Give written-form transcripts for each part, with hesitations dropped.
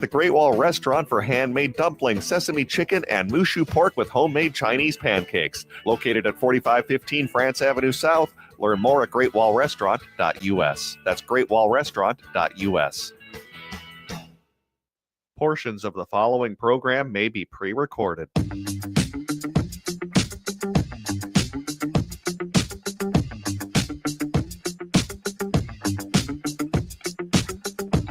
The Great Wall Restaurant for handmade dumplings, sesame chicken, and mushu pork with homemade Chinese pancakes. Located at 4515 France Avenue South. Learn more at greatwallrestaurant.us. That's greatwallrestaurant.us. Portions of the following program may be pre-recorded.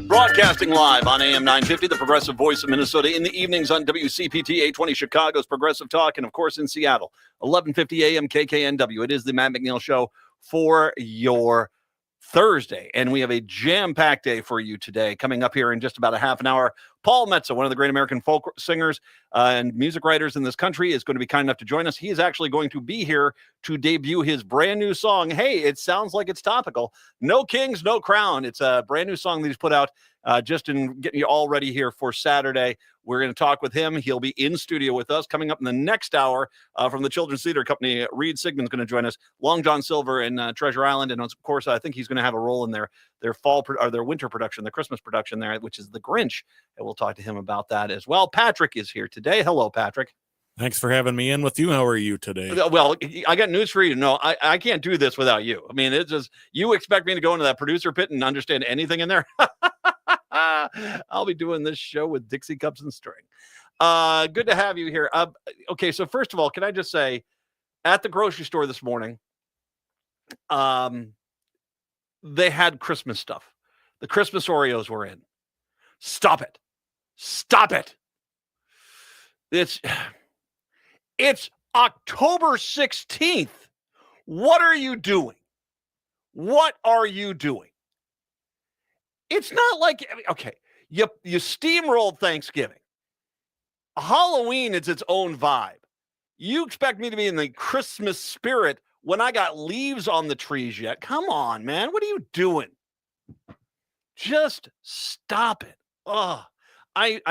Broadcasting live on AM 950, the Progressive Voice of Minnesota, in the evenings on WCPT 820 Chicago's Progressive Talk, and of course in Seattle, 1150 AM KKNW. It is the Matt McNeil Show for your Thursday, and we have a jam-packed day for you today. Coming up here in just about a half an hour, Paul Metza, one of the great American folk singers and music writers in this country, is going to be kind enough to join us. He is actually going to be here to debut his brand new song. Hey, it sounds like it's topical. No Kings, No Crown. It's a brand new song that he's put out just in getting you all ready here for Saturday. We're going to talk with him. He'll be in studio with us. Coming up in the next hour from the Children's Theater Company, Reed Sigmund's going to join us. Long John Silver in Treasure Island. And of course, I think he's going to have a role in their fall or their winter production, the Christmas production there, which is The Grinch. And we'll talk to him about that as well. Patrick is here today. Hello, Patrick. Thanks for having me in with you. How are you today? Well, I got news for you. No, I can't do this without you. I mean, it's just, you expect me to go into that producer pit and understand anything in there? I'll be doing this show with Dixie cups and string. Good to have you here. Okay, so first of all, can I just say, at the grocery store this morning, they had Christmas stuff. The Christmas Oreos were in. Stop it. Stop it. It's October 16th. What are you doing? What are you doing? It's not like, okay, you steamrolled Thanksgiving. Halloween is its own vibe. You expect me to be in the Christmas spirit when I got leaves on the trees yet? Come on, man. What are you doing? Just stop it. Oh, I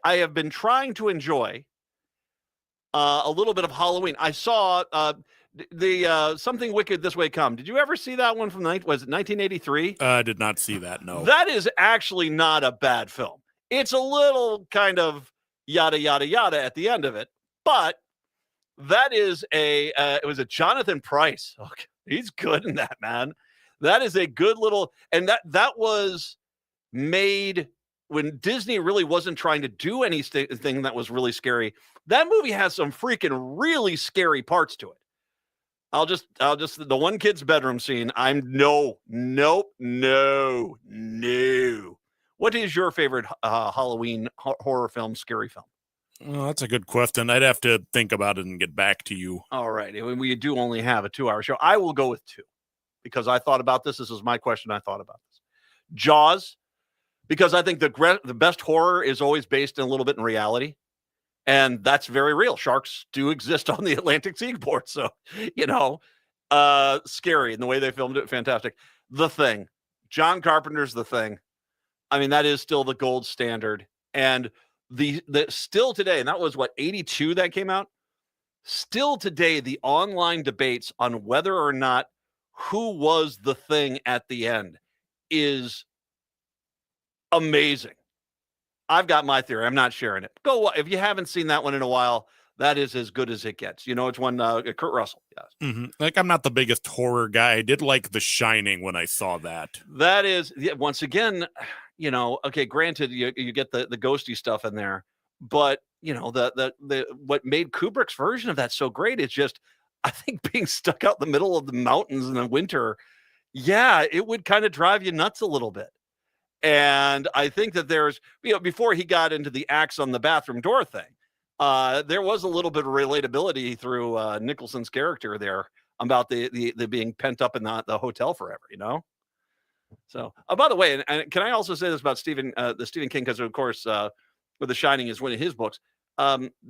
have been trying to enjoy a little bit of Halloween. I saw the Something Wicked This Way Come. Did you ever see that one from was it 1983? I did not see that, no. That is actually not a bad film. It's a little kind of yada, yada, yada at the end of it, but that is it was a Jonathan Pryce. Okay. He's good in that, man. That is a good little, and that was made when Disney really wasn't trying to do anything that was really scary. That movie has some freaking really scary parts to it. I'll just the one kid's bedroom scene. Nope. What is your favorite Halloween horror film, scary film? Oh, that's a good question. I'd have to think about it and get back to you. All right. We do only have a 2-hour show. I will go with 2 because I thought about this. This is my question. I thought about this. Jaws, because I think the best horror is always based in a little bit in reality. And that's very real. Sharks do exist on the Atlantic seaboard. So, scary. And the way they filmed it, fantastic. The Thing. John Carpenter's The Thing. I mean, that is still the gold standard. And the still today, and that was 82 that came out? Still today, the online debates on whether or not who was the Thing at the end is amazing. I've got my theory. I'm not sharing it. Go if you haven't seen that one in a while. That is as good as it gets. It's one Kurt Russell. Yes. Mm-hmm. Like, I'm not the biggest horror guy. I did like The Shining when I saw that. That is, once again, okay. Granted, you get the ghosty stuff in there, but the what made Kubrick's version of that so great is just, I think, being stuck out in the middle of the mountains in the winter. Yeah, it would kind of drive you nuts a little bit. And I think that there's, before he got into the axe on the bathroom door thing, there was a little bit of relatability through Nicholson's character there about the being pent up in the hotel forever, So, by the way, and can I also say this about Stephen King, because of course, with The Shining is one of his books.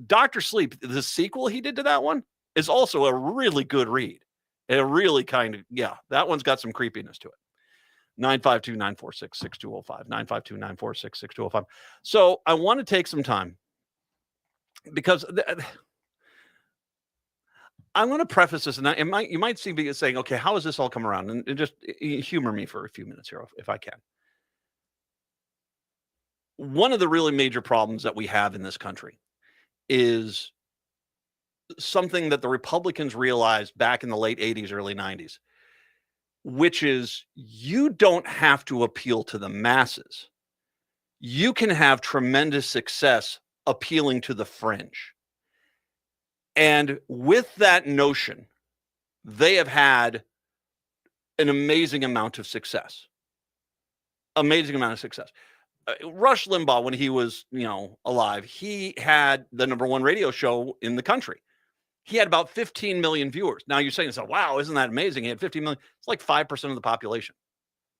Dr. Sleep, the sequel he did to that one, is also a really good read. A really that one's got some creepiness to it. 952-946-6205, 952-946-6205. So I want to take some time because I'm going to preface this, and you might see me saying, okay, how has this all come around? And just humor me for a few minutes here, if I can. one of the really major problems that we have in this country is something that the Republicans realized back in the late 80s, early 90s, which is you don't have to appeal to the masses. You can have tremendous success appealing to the fringe. And with that notion, they have had an amazing amount of success. Amazing amount of success. Rush Limbaugh, when he was, alive, he had the number one radio show in the country. He had about 15 million viewers. Now you're saying, wow, isn't that amazing? He had 15 million. It's like 5% of the population.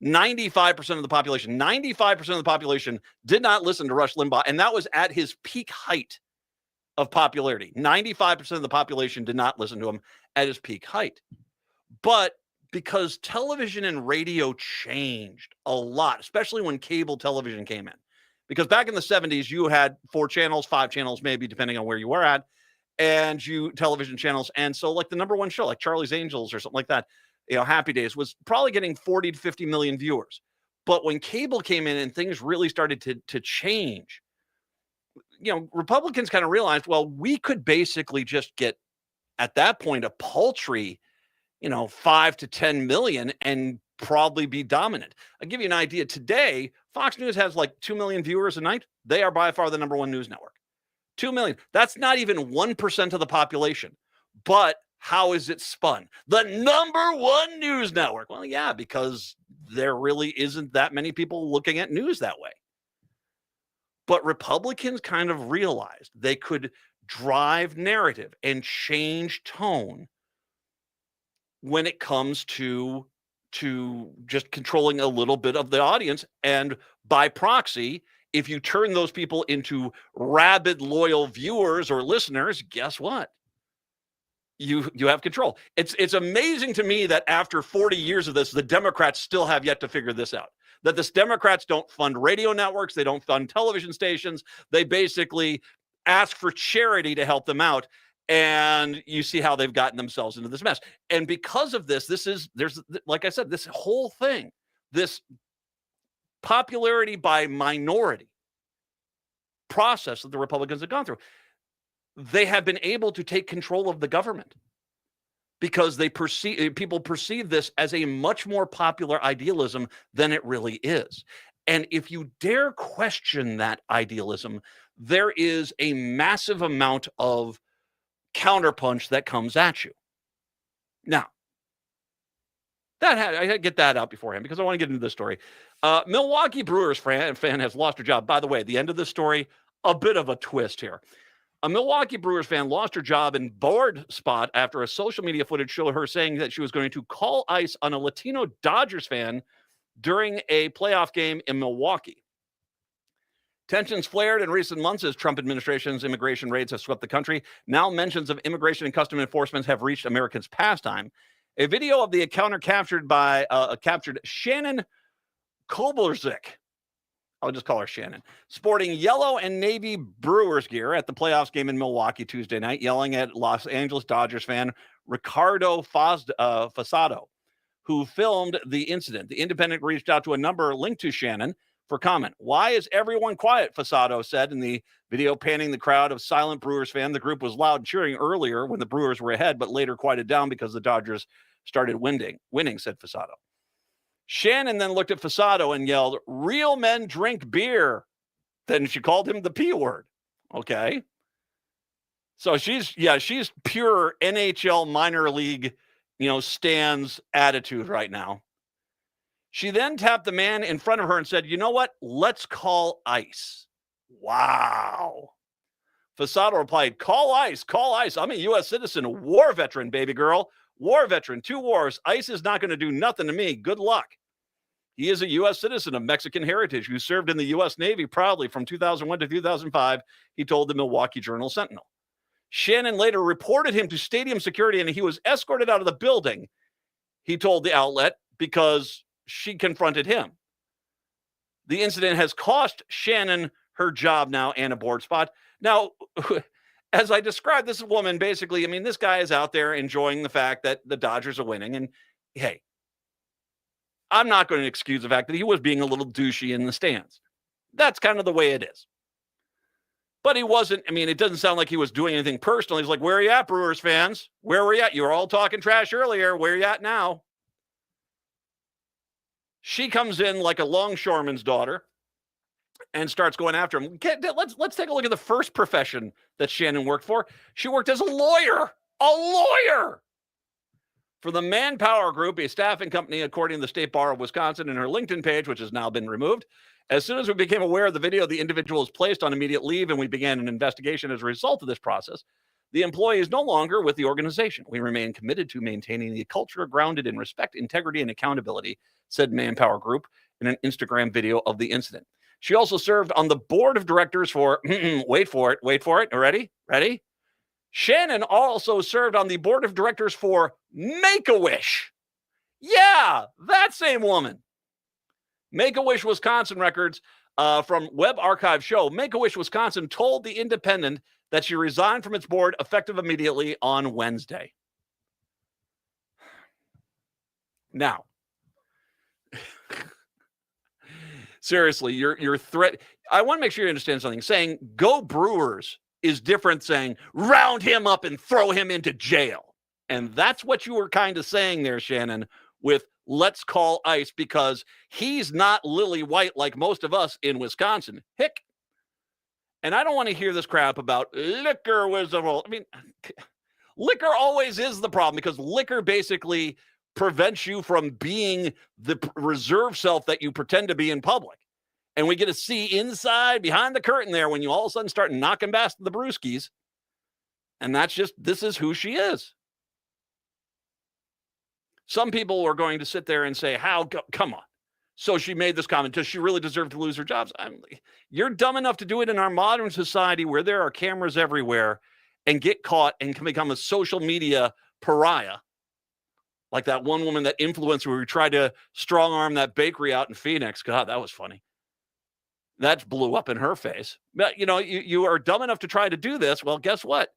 95% of the population. 95% of the population did not listen to Rush Limbaugh, and that was at his peak height of popularity. 95% of the population did not listen to him at his peak height. But because television and radio changed a lot, especially when cable television came in. Because back in the 70s, you had 4 channels, 5 channels, maybe, depending on where you were at, and television channels. And so like the number one show, like Charlie's Angels or something like that, Happy Days, was probably getting 40 to 50 million viewers. But when cable came in and things really started to change, Republicans kind of realized, well, we could basically just get, at that point, a paltry 5 to 10 million and probably be dominant. I'll give you an idea. Today, Fox News has like 2 million viewers a night. They are by far the number one news network. 2 million. That's not even 1% of the population. But how is it spun? The number one news network. Well, yeah, because there really isn't that many people looking at news that way. But Republicans kind of realized they could drive narrative and change tone when it comes to just controlling a little bit of the audience. And by proxy, if you turn those people into rabid, loyal viewers or listeners, guess what? You have control. It's amazing to me that after 40 years of this, the Democrats still have yet to figure this out. That the Democrats don't fund radio networks. They don't fund television stations. They basically ask for charity to help them out. And you see how they've gotten themselves into this mess. And because of this, there's, like I said, this whole thing, this popularity by minority process that the Republicans have gone through, they have been able to take control of the government because people perceive this as a much more popular idealism than it really is. And if you dare question that idealism, there is a massive amount of counterpunch that comes at you. Now, I had to get that out beforehand because I want to get into this story. Milwaukee Brewers fan has lost her job. By the way, the end of this story, a bit of a twist here. A Milwaukee Brewers fan lost her job in board spot after a social media footage showed her saying that she was going to call ICE on a Latino Dodgers fan during a playoff game in Milwaukee. Tensions flared in recent months as Trump administration's immigration raids have swept the country. Now mentions of immigration and custom enforcement have reached Americans' pastime. A video of the encounter captured Shannon Kobolzik, I'll just call her Shannon, sporting yellow and navy Brewers gear at the playoffs game in Milwaukee Tuesday night, yelling at Los Angeles Dodgers fan Ricardo Fasado, who filmed the incident. The Independent reached out to a number linked to Shannon for comment. Why is everyone quiet? Fasado said in the video, panning the crowd of silent Brewers fan. The group was loud cheering earlier when the Brewers were ahead, but later quieted down because the Dodgers started winning, said Fasado. Shannon then looked at Fasado and yelled, "Real men drink beer." Then she called him the P word. Okay. So she's pure NHL minor league, stands attitude right now. She then tapped the man in front of her and said, "You know what? Let's call ICE." Wow. Fasado replied, "Call ICE, call ICE. I'm a U.S. citizen, war veteran, baby girl. War veteran, 2 wars. ICE is not going to do nothing to me. Good luck." He is a U.S. citizen of Mexican heritage who served in the U.S. Navy proudly from 2001 to 2005, he told the Milwaukee Journal-Sentinel. Shannon later reported him to stadium security and he was escorted out of the building, he told the outlet, because she confronted him. The incident has cost Shannon her job now and a board spot. Now, as I described, this woman basically, this guy is out there enjoying the fact that the Dodgers are winning. And hey, I'm not going to excuse the fact that he was being a little douchey in the stands. That's kind of the way it is. But he wasn't, I mean, it doesn't sound like he was doing anything personal. He's like, where are you at, Brewers fans? Where were you at? You were all talking trash earlier. Where are you at now? She comes in like a longshoreman's daughter and starts going after him. Let's take a look at the first profession that Shannon worked for. She worked as a lawyer for the Manpower Group, a staffing company, according to the State Bar of Wisconsin, and her LinkedIn page, which has now been removed. As soon as we became aware of the video, the individual was placed on immediate leave, and we began an investigation as a result of this process. The employee is no longer with the organization. We remain committed to maintaining the culture grounded in respect, integrity, and accountability, said Manpower Group in an Instagram video of the incident. She also served on the board of directors for, wait for it, ready? Shannon also served on the board of directors for Make-A-Wish. Yeah, that same woman. Make-A-Wish Wisconsin records from Web Archive show Make-A-Wish Wisconsin told the Independent that she resigned from its board effective immediately on Wednesday. Now, seriously, your threat. I want to make sure you understand something. Saying "Go Brewers" is different saying "round him up and throw him into jail." And that's what you were kind of saying there, Shannon, with "let's call ICE," because he's not lily white like most of us in Wisconsin. Hick. And I don't want to hear this crap about liquor was a role. I mean, liquor always is the problem because liquor basically prevents you from being the reserve self that you pretend to be in public. And we get to see inside, behind the curtain there, when you all of a sudden start knocking past the brewskis. And that's just, this is who she is. Some people are going to sit there and say, come on. So she made this comment. Does she really deserve to lose her jobs? You're dumb enough to do it in our modern society where there are cameras everywhere and get caught and can become a social media pariah. Like that one woman, that influencer who tried to strong arm that bakery out in Phoenix. God, that was funny. That blew up in her face. But, you are dumb enough to try to do this. Well, guess what?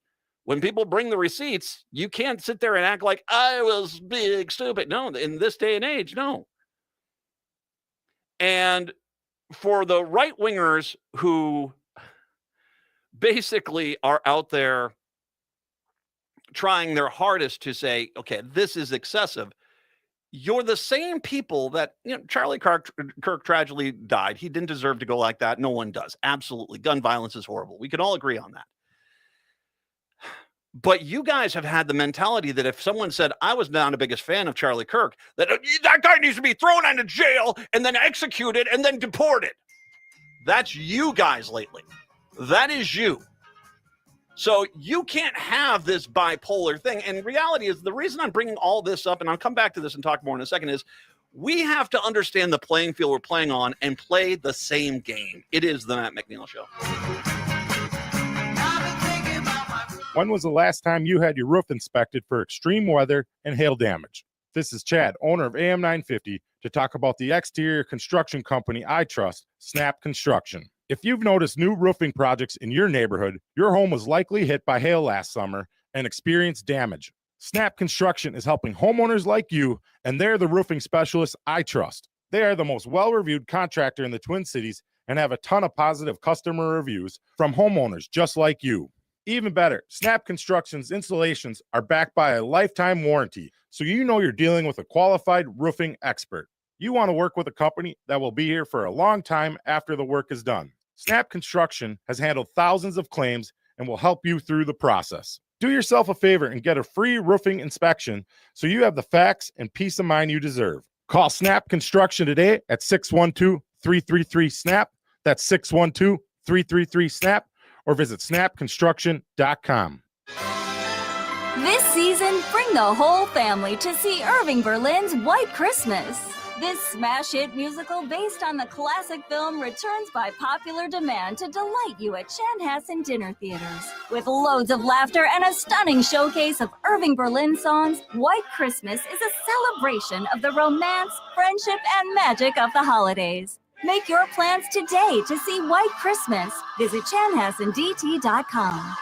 When people bring the receipts, you can't sit there and act like I was big stupid. No, in this day and age, no. And for the right-wingers who basically are out there trying their hardest to say, okay, this is excessive, you're the same people that, Charlie Kirk tragically died. He didn't deserve to go like that. No one does. Absolutely. Gun violence is horrible. We can all agree on that. But you guys have had the mentality that if someone said, I was not the biggest fan of Charlie Kirk, that guy needs to be thrown into jail and then executed and then deported. That's you guys lately. That is you. So you can't have this bipolar thing. And reality is, the reason I'm bringing all this up, and I'll come back to this and talk more in a second, is we have to understand the playing field we're playing on and play the same game. It is the Matt McNeil Show. When was the last time you had your roof inspected for extreme weather and hail damage? This is Chad, owner of AM 950, to talk about the exterior construction company I trust, Snap Construction. If you've noticed new roofing projects in your neighborhood, your home was likely hit by hail last summer and experienced damage. Snap Construction is helping homeowners like you, and they're the roofing specialists I trust. They are the most well-reviewed contractor in the Twin Cities and have a ton of positive customer reviews from homeowners just like you. Even better, Snap Construction's installations are backed by a lifetime warranty, so you know you're dealing with a qualified roofing expert. You want to work with a company that will be here for a long time after the work is done. Snap Construction has handled thousands of claims and will help you through the process. Do yourself a favor and get a free roofing inspection so you have the facts and peace of mind you deserve. Call Snap Construction today at 612-333-SNAP. That's 612-333-SNAP. Or visit snapconstruction.com. This season, bring the whole family to see Irving Berlin's White Christmas. This smash hit musical based on the classic film returns by popular demand to delight you at Chanhassen dinner theaters. With loads of laughter and a stunning showcase of Irving Berlin songs, White Christmas is a celebration of the romance, friendship, and magic of the holidays. Make your plans today to see White Christmas. Visit chanhassendt.com.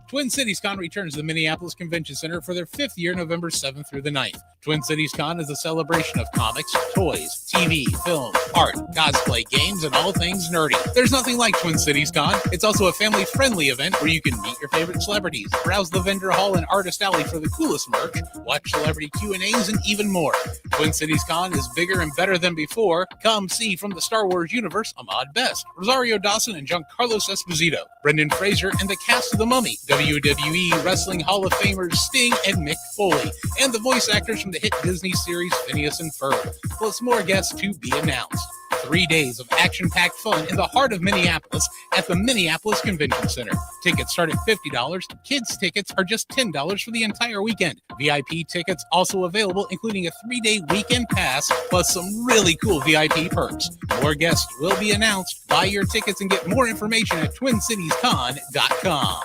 Twin Cities Con returns to the Minneapolis Convention Center for their 5th year, November 7th through the 9th. Twin Cities Con is a celebration of comics, toys, TV, film, art, cosplay, games, and all things nerdy. There's nothing like Twin Cities Con. It's also a family-friendly event where you can meet your favorite celebrities, browse the vendor hall and artist alley for the coolest merch, watch celebrity Q&As, and even more. Twin Cities Con is bigger and better than before. Come see from the Star Wars universe Ahmad Best, Rosario Dawson and Giancarlo Esposito, Brendan Fraser and the cast of The Mummy, WWE Wrestling Hall of Famers Sting and Mick Foley, and the voice actors from the hit Disney series Phineas and Ferb, plus more guests to be announced. 3 days of action-packed fun in the heart of Minneapolis at the Minneapolis Convention Center. Tickets start at $50. Kids' tickets are just $10 for the entire weekend. VIP tickets also available, including a 3-day weekend pass, plus some really cool VIP perks. More guests will be announced. Buy your tickets and get more information at TwinCitiesCon.com.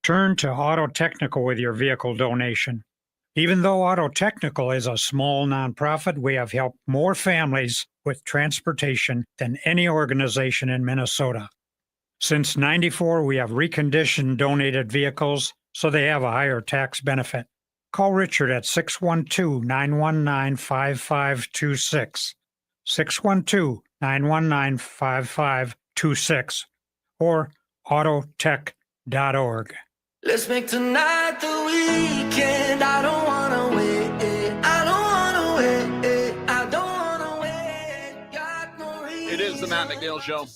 Turn to Auto Technical with your vehicle donation. Even though Auto Technical is a small nonprofit, we have helped more families with transportation than any organization in Minnesota. Since '94, we have reconditioned donated vehicles so they have a higher tax benefit. Call Richard at 612-919-5526, 612-919-5526, or autotech.org. Let's make tonight the weekend. I don't wanna wait. I don't wanna wait. I don't wanna wait. Got no reason. It is the Matt McNeil Show.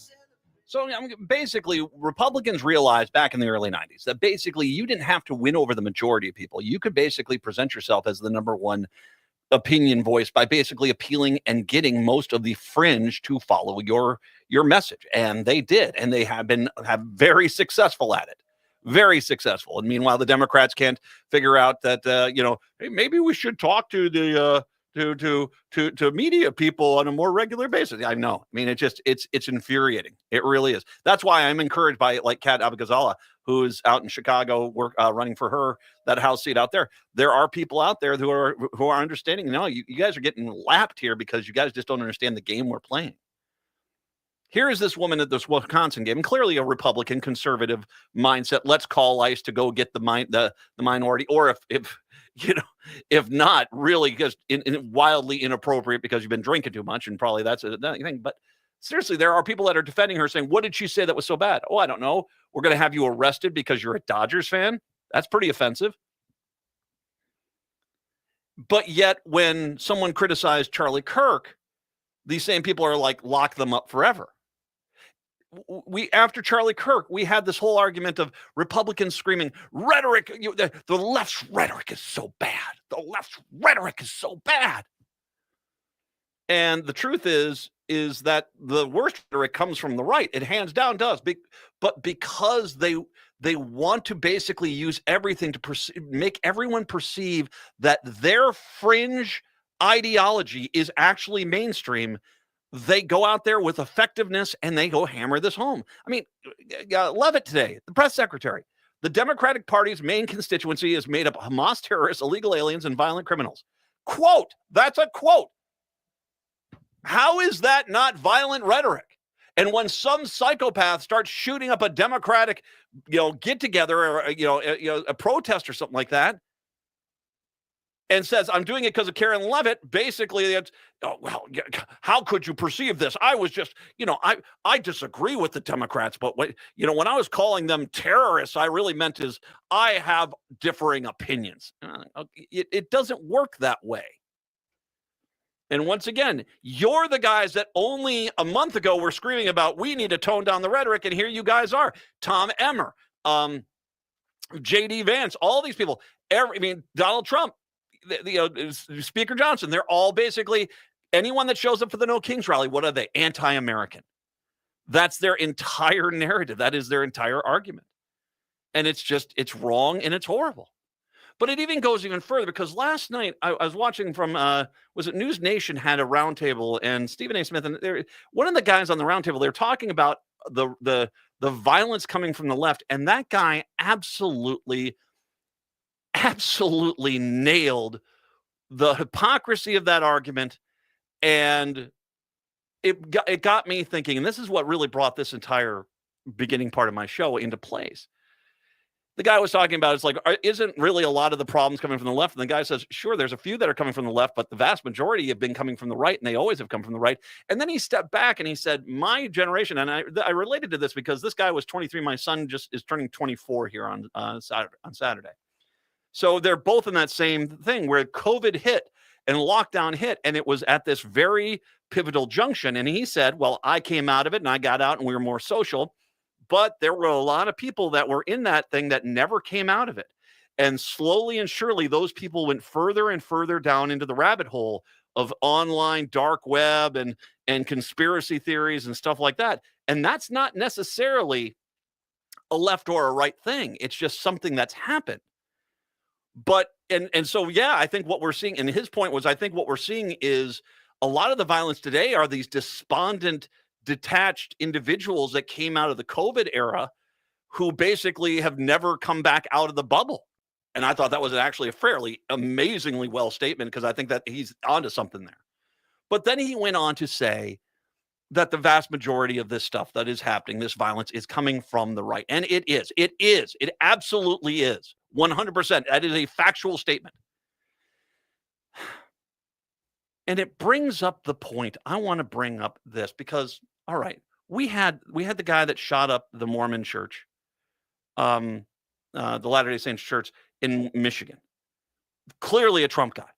So basically, Republicans realized back in the early 90s that basically you didn't have to win over the majority of people. You could basically present yourself as the number one opinion voice by basically appealing and getting most of the fringe to follow your message. And they did. And they have very successful at it. Very successful. And meanwhile, the Democrats can't figure out that, hey, maybe we should talk to the to media people on a more regular basis. I know. I mean, it's infuriating. It really is. That's why I'm encouraged by like Kat Abigazala, who's out in Chicago, running for that House seat out there. There are people out there who are understanding. No, you guys are getting lapped here because you guys just don't understand the game we're playing. Here is this woman at this Wisconsin game, clearly a Republican conservative mindset. Let's call ICE to go get the minority, or if not, really just wildly inappropriate because you've been drinking too much, and probably that's a thing. But seriously, there are people that are defending her, saying, "What did she say that was so bad?" Oh, I don't know. We're going to have you arrested because you're a Dodgers fan. That's pretty offensive. But yet, when someone criticized Charlie Kirk, these same people are like, lock them up forever. After Charlie Kirk, we had this whole argument of Republicans screaming rhetoric. The left's rhetoric is so bad. The left's rhetoric is so bad. And the truth is that the worst rhetoric comes from the right. It hands down does. But because they want to basically use everything to make everyone perceive that their fringe ideology is actually mainstream, they go out there with effectiveness and they go hammer this home. I mean, Leavitt today, the press secretary, the Democratic Party's main constituency is made up of Hamas terrorists, illegal aliens, and violent criminals. Quote, that's a quote. How is that not violent rhetoric? And when some psychopath starts shooting up a Democratic, get together or a protest or something like that, and says, I'm doing it because of Karen Leavitt, basically, it's, oh, well, how could you perceive this? I was just, I disagree with the Democrats, but when I was calling them terrorists, I really meant is I have differing opinions. It doesn't work that way. And once again, you're the guys that only a month ago were screaming about, we need to tone down the rhetoric, and here you guys are. Tom Emmer, J.D. Vance, all these people, Donald Trump, Speaker Johnson, they're all basically anyone that shows up for the No Kings rally. What are they? Anti-American. That's their entire narrative. That is their entire argument. And it's wrong and it's horrible. But it even goes even further because last night I was watching from, was it News Nation had a roundtable, and Stephen A. Smith, and one of the guys on the roundtable, they're talking about the violence coming from the left. And that guy absolutely nailed the hypocrisy of that argument, and it got me thinking, and this is what really brought this entire beginning part of my show into place. the guy was talking about, it's like, isn't really a lot of the problems coming from the left? And the guy says, sure, there's a few that are coming from the left, but the vast majority have been coming from the right, and they always have come from the right. And then he stepped back and he said, my generation, and I related to this because this guy was 23. My son just is turning 24 here on Saturday. So they're both in that same thing where COVID hit and lockdown hit, and it was at this very pivotal junction. And he said, well, I came out of it and I got out and we were more social. But there were a lot of people that were in that thing that never came out of it. And slowly and surely, those people went further and further down into the rabbit hole of online dark web and conspiracy theories and stuff like that. And that's not necessarily a left or a right thing. It's just something that's happened. But, and so, yeah, I think what we're seeing, and his point was, I think what we're seeing is a lot of the violence today are these despondent, detached individuals that came out of the COVID era who basically have never come back out of the bubble. And I thought that was actually a fairly amazingly well statement, because I think that he's onto something there. But then he went on to say that the vast majority of this stuff that is happening, this violence, is coming from the right. And it is. It absolutely is. 100%. That is a factual statement. And it brings up the point. I want to bring up this because, all right, we had the guy that shot up the Mormon church, the Latter-day Saints church in Michigan. Clearly a Trump guy.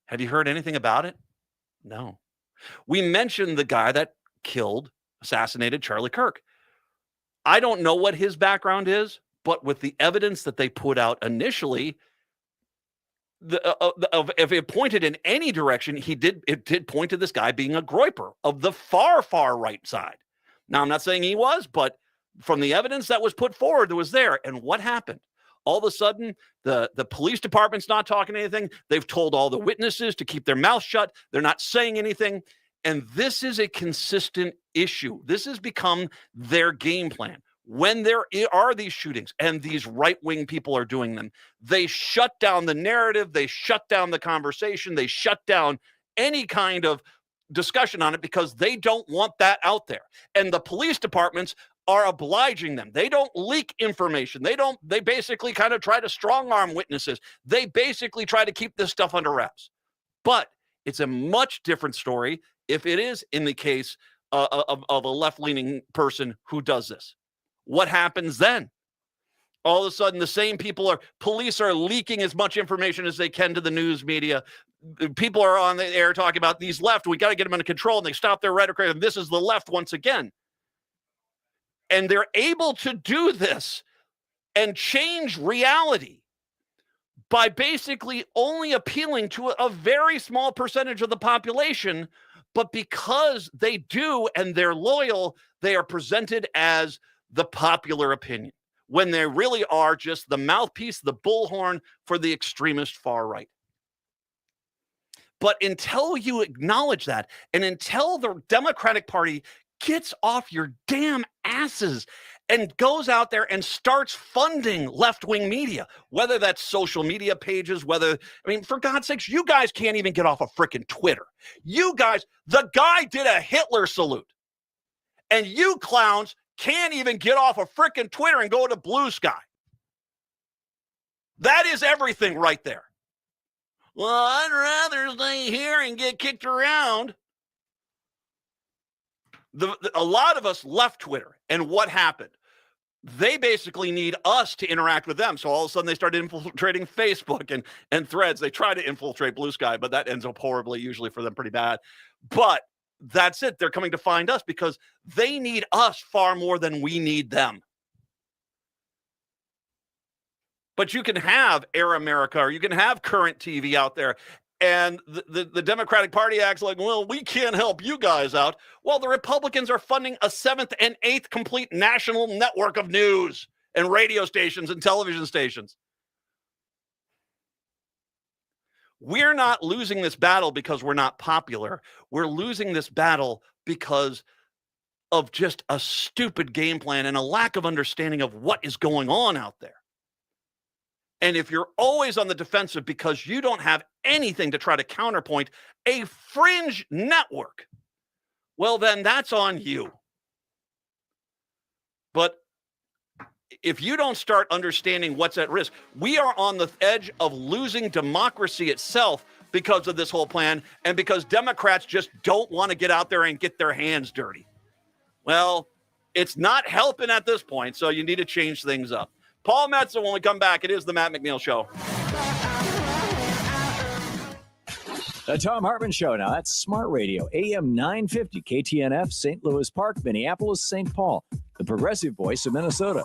Have you heard anything about it? No. We mentioned the guy that assassinated Charlie Kirk. I don't know what his background is, but with the evidence that they put out initially, if it pointed in any direction, it did point to this guy being a groyper of the far, far right side. Now, I'm not saying he was, but from the evidence that was put forward, it was there. And what happened? All of a sudden, the police department's not talking anything. They've told all the witnesses to keep their mouth shut. They're not saying anything. And this is a consistent issue. This has become their game plan. When there are these shootings and these right-wing people are doing them, they shut down the narrative, they shut down the conversation, they shut down any kind of discussion on it because they don't want that out there. And the police departments are obliging them. They don't leak information. They basically kind of try to strong-arm witnesses. They basically try to keep this stuff under wraps. But it's a much different story if it is in the case of a left-leaning person who does this. What happens then? All of a sudden, the same police are leaking as much information as they can to the news media. People are on the air talking about these left. We got to get them under control, and they stop their rhetoric. And this is the left once again. And they're able to do this and change reality by basically only appealing to a very small percentage of the population. But because they do and they're loyal, they are presented as the popular opinion, when they really are just the mouthpiece, the bullhorn for the extremist far right. But until you acknowledge that, and until the Democratic Party gets off your damn asses and goes out there and starts funding left-wing media, whether that's social media pages, for God's sakes, you guys can't even get off of frickin' Twitter. You guys, the guy did a Hitler salute, and you clowns can't even get off of frickin' Twitter and go to Blue Sky. That is everything right there. Well, I'd rather stay here and get kicked around. A lot of us left Twitter, and what happened? They basically need us to interact with them. So all of a sudden they started infiltrating Facebook and Threads. They try to infiltrate Blue Sky, but that ends up horribly, usually for them pretty bad. But that's it. They're coming to find us because they need us far more than we need them. But you can have Air America, or you can have Current TV out there, and the Democratic Party acts like, well, we can't help you guys out. Well, the Republicans are funding a 7th and 8th complete national network of news and radio stations and television stations. We're not losing this battle because we're not popular. We're losing this battle because of just a stupid game plan and a lack of understanding of what is going on out there. And if you're always on the defensive because you don't have anything to try to counterpoint a fringe network, well, then that's on you. But if you don't start understanding what's at risk, we are on the edge of losing democracy itself because of this whole plan and because Democrats just don't want to get out there and get their hands dirty. Well, it's not helping at this point, so you need to change things up. Paul Metza, when we come back, it is the Matt McNeil Show. The Tom Hartman Show. Now, that's Smart Radio, AM 950, KTNF, St. Louis Park, Minneapolis, St. Paul, the progressive voice of Minnesota.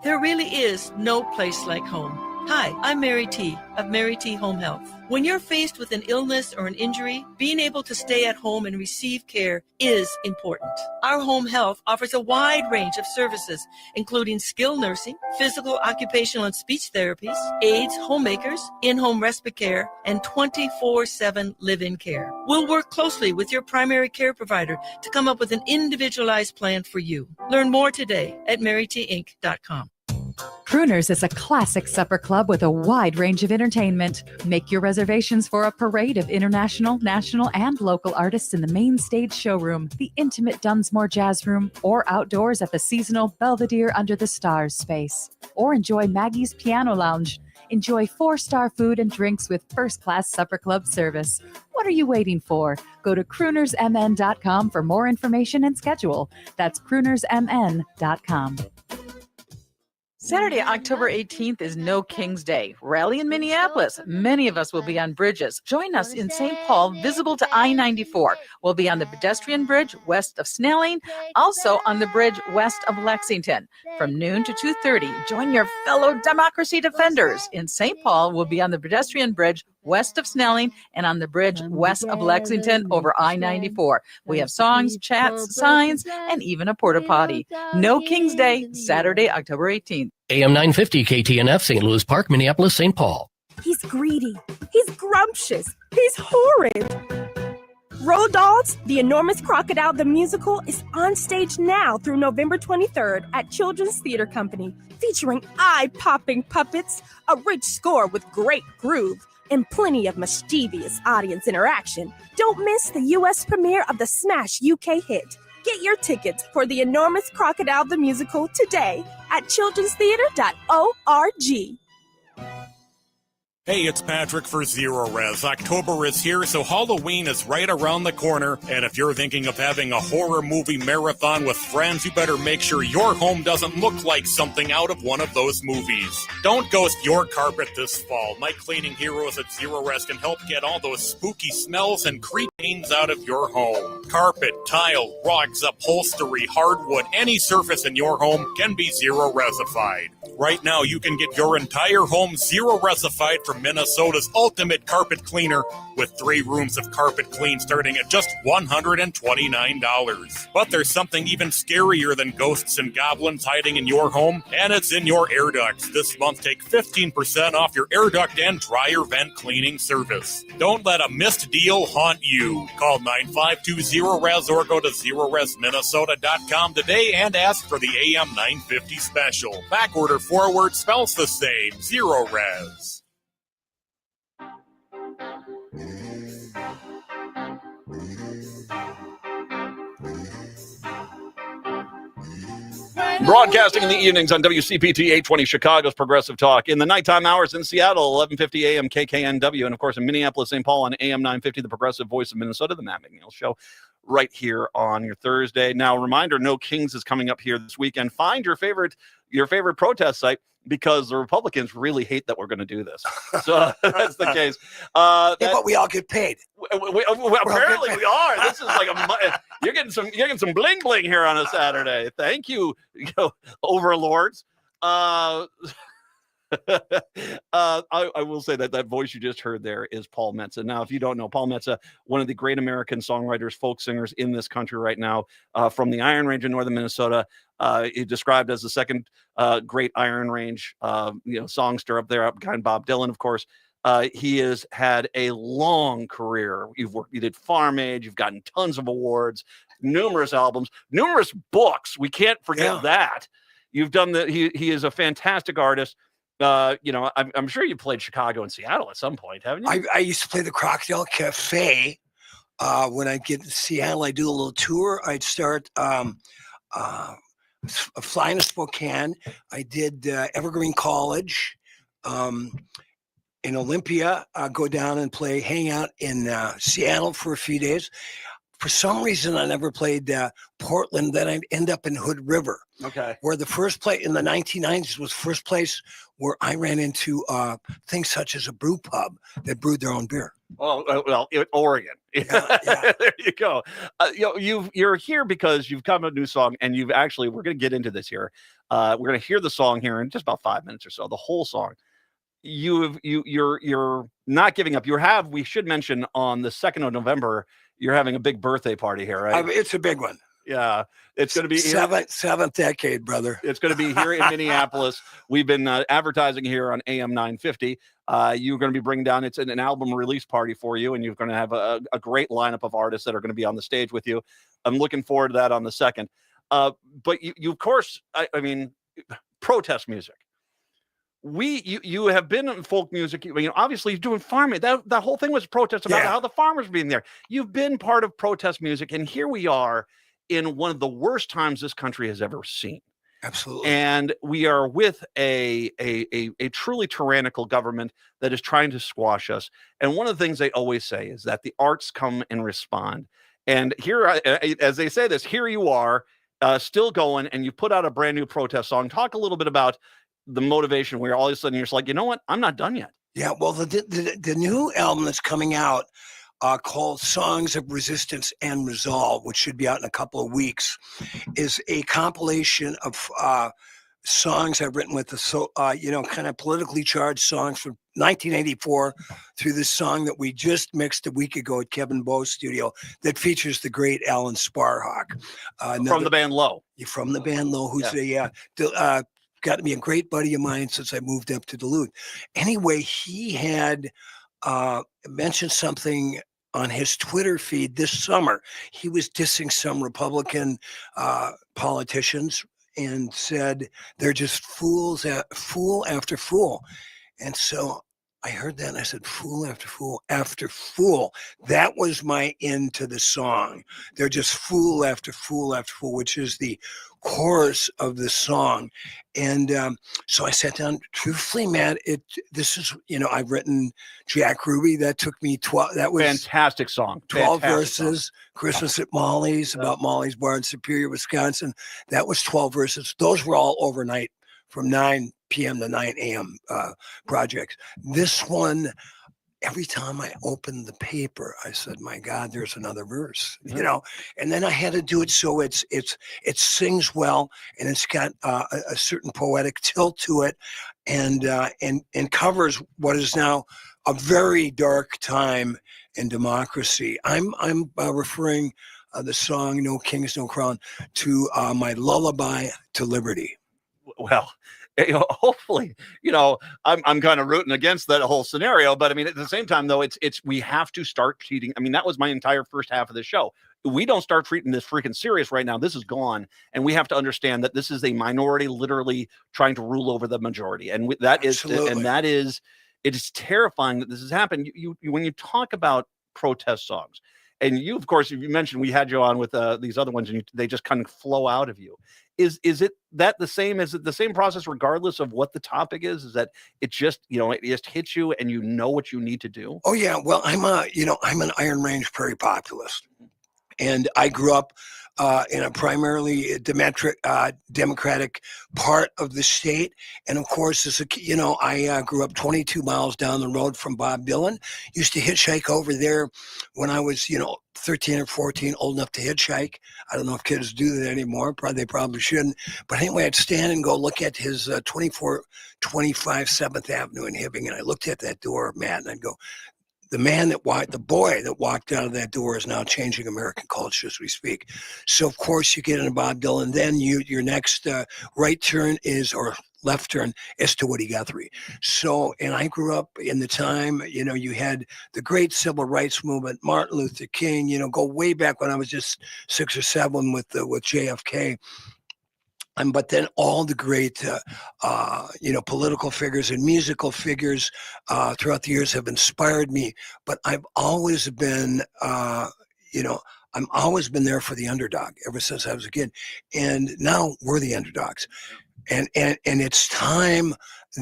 There really is no place like home. Hi, I'm Mary T. of Mary T. Home Health. When you're faced with an illness or an injury, being able to stay at home and receive care is important. Our home health offers a wide range of services, including skilled nursing, physical, occupational, and speech therapies, aides, homemakers, in-home respite care, and 24/7 live-in care. We'll work closely with your primary care provider to come up with an individualized plan for you. Learn more today at marytinc.com. Crooners is a classic supper club with a wide range of entertainment. Make your reservations for a parade of international, national, and local artists in the main stage showroom, the intimate Dunsmore Jazz Room, or outdoors at the seasonal Belvedere Under the Stars space. Or enjoy Maggie's Piano Lounge. Enjoy 4-star food and drinks with first-class supper club service. What are you waiting for? Go to croonersmn.com for more information and schedule. That's croonersmn.com. Saturday, October 18th is No King's Day. Rally in Minneapolis. Many of us will be on bridges. Join us in St. Paul, visible to I-94. We'll be on the pedestrian bridge west of Snelling, also on the bridge west of Lexington. From noon to 2:30, join your fellow democracy defenders. In St. Paul, we'll be on the pedestrian bridge west of Snelling and on the bridge west of Lexington over I-94. We have songs, chats, signs, and even a porta potty. No King's Day, Saturday, October 18th. AM 950 KTNF, St. Louis Park, Minneapolis, St. Paul. He's greedy. He's scrumptious. He's horrid. Roald Dahl's The Enormous Crocodile the Musical is on stage now through November 23rd at Children's Theater Company, featuring eye-popping puppets, a rich score with great groove, and plenty of mischievous audience interaction. Don't miss the U.S. premiere of the smash UK hit. Get your tickets for The Enormous Crocodile the Musical today at childrenstheater.org. Hey, it's Patrick for Zero Res. October is here, so Halloween is right around the corner. And if you're thinking of having a horror movie marathon with friends, you better make sure your home doesn't look like something out of one of those movies. Don't ghost your carpet this fall. My cleaning heroes at Zero Res can help get all those spooky smells and creepings out of your home. Carpet, tile, rugs, upholstery, hardwood, any surface in your home can be Zero Resified. Right now, you can get your entire home Zero Resified from Minnesota's ultimate carpet cleaner with 3 rooms of carpet clean starting at just $129. But there's something even scarier than ghosts and goblins hiding in your home, and it's in your air ducts. This month, take 15% off your air duct and dryer vent cleaning service. Don't let a missed deal haunt you. Call 9520-RES or go to ZeroResMinnesota.com today and ask for the AM 950 special. Backorder forward spells the same. Zero Res. Broadcasting in the evenings on WCPT 820 Chicago's Progressive Talk. In the nighttime hours in Seattle, 1150 AM KKNW. And, of course, in Minneapolis, St. Paul on AM 950, the Progressive Voice of Minnesota, the Matt McNeil Show, right here on your Thursday. Now, reminder, No Kings is coming up here this weekend. Find your favorite protest site, because the Republicans really hate that we're going to do this. So that's the case. But we all get paid. Apparently we are. This is like you're getting some bling bling here on a Saturday. Thank you, overlords. I will say that voice you just heard there is Paul Metza. Now, if you don't know, Paul Metza, one of the great American songwriters, folk singers in this country right now, from the Iron Range in northern Minnesota. He described as the second great Iron Range, songster up there, behind Bob Dylan, of course. He has had a long career. You did Farm Aid. You've gotten tons of awards, numerous albums, numerous books. We can't forget that. You've done he is a fantastic artist. I'm sure you played Chicago and Seattle at some point, haven't you? I used to play the Crocodile Cafe. When I get to Seattle, I do a little tour. I'd start flying to Spokane. I did Evergreen College. In Olympia, go down and hang out in Seattle for a few days. For some reason, I never played Portland. Then I'd end up in Hood River. Okay. Where the first place in the 1990s was first place where I ran into things such as a brew pub that brewed their own beer. Oh, well, Oregon. Yeah. There you go. You're here because you've come a new song, and we're going to get into this here. We're going to hear the song here in just about 5 minutes or so, the whole song. You're not giving up. We should mention on the 2nd of November, you're having a big birthday party here, right? It's a big one. Yeah, it's going to be seventh decade, brother. It's going to be here in Minneapolis. We've been advertising here on AM 950. You're going to be bringing down. It's an album release party for you, and you're going to have a great lineup of artists that are going to be on the stage with you. I'm looking forward to that on the 2nd. But you of course, I mean, protest music. You have been in folk music. Obviously, you're doing farming. That whole thing was protest about how the farmers being there. You've been part of protest music, and here we are in one of the worst times this country has ever seen. Absolutely. And we are with a truly tyrannical government that is trying to squash us. And one of the things they always say is that the arts come and respond. And here, as they say this, here you are, still going, and you put out a brand new protest song. Talk a little bit about the motivation where all of a sudden you're just like, you know what? I'm not done yet. Yeah, well, the new album that's coming out called Songs of Resistance and Resolve, which should be out in a couple of weeks, is a compilation of songs I've written with kind of politically charged songs from 1984 through this song that we just mixed a week ago at Kevin Bowe's studio that features the great Alan Sparhawk. From the band Low. From the band Low, who's got to be a great buddy of mine since I moved up to Duluth. Anyway, he had mentioned something on his Twitter feed this summer. He was dissing some Republican politicians and said they're just fool after fool. And so I heard that and I said, fool after fool after fool. That was my end to the song. They're just fool after fool after fool, which is the chorus of the song. And so I sat down. Truthfully, Matt, this is, I've written Jack Ruby. That took me 12. That was fantastic song. 12 verses. Song. Christmas at Molly's, about Molly's Bar in Superior, Wisconsin. That was 12 verses. Those were all overnight from 9 p.m. to 9 a.m. Projects. This one, every time I opened the paper, I said, my God, there's another verse, and then I had to do it so it sings well, and it's got a certain poetic tilt to it, and covers what is now a very dark time in democracy. I'm referring the song "No Kings, No Crown" to my lullaby to liberty. Well, hopefully, I'm kind of rooting against that whole scenario, but I mean, at the same time, though, we have to start treating. I mean, that was my entire first half of the show. We don't start treating this freaking serious right now. This is gone, and we have to understand that this is a minority, literally trying to rule over the majority, and it is terrifying that this has happened. You when you talk about protest songs. And you, of course, you mentioned we had you on with these other ones, and they just kind of flow out of you. Is it that the same? Is it the same process regardless of what the topic is? Is that it just it just hits you and you know what you need to do? Oh yeah, well I'm an Iron Range Prairie populist, and I grew up in a primarily Democratic part of the state. And of course, I grew up 22 miles down the road from Bob Dylan. Used to hitchhike over there when I was, 13 or 14, old enough to hitchhike. I don't know if kids do that anymore. They probably shouldn't. But anyway, I'd stand and go look at his 2425 7th Avenue in Hibbing. And I looked at that door, Matt, and I'd go, the boy that walked out of that door is now changing American culture as we speak. So of course you get into Bob Dylan, then your next right turn or left turn is to Woody Guthrie. So, and I grew up in the time, you had the great civil rights movement, Martin Luther King, go way back when I was just 6 or 7 with JFK. But then all the great, political figures and musical figures throughout the years have inspired me. But I've always been, I'm always been there for the underdog ever since I was a kid. And now we're the underdogs. And it's time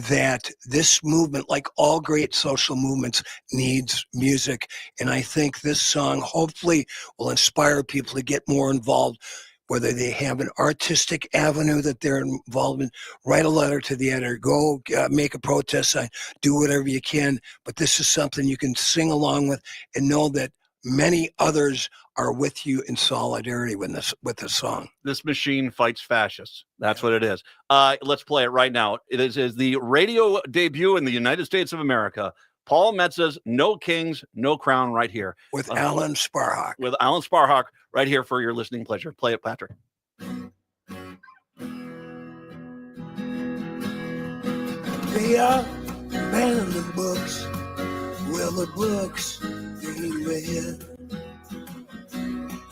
that this movement, like all great social movements, needs music. And I think this song hopefully will inspire people to get more involved, whether they have an artistic avenue that they're involved in. Write a letter to the editor, go make a protest sign, do whatever you can. But this is something you can sing along with and know that many others are with you in solidarity with this song. This machine fights fascists. That's what it is. Let's play it right now. It is the radio debut in the United States of America. Paul Metz's No Kings, No Crown right here. With Alan Sparhawk. With Alan Sparhawk right here for your listening pleasure. Play it, Patrick. They are banning the books. Well, the books they read,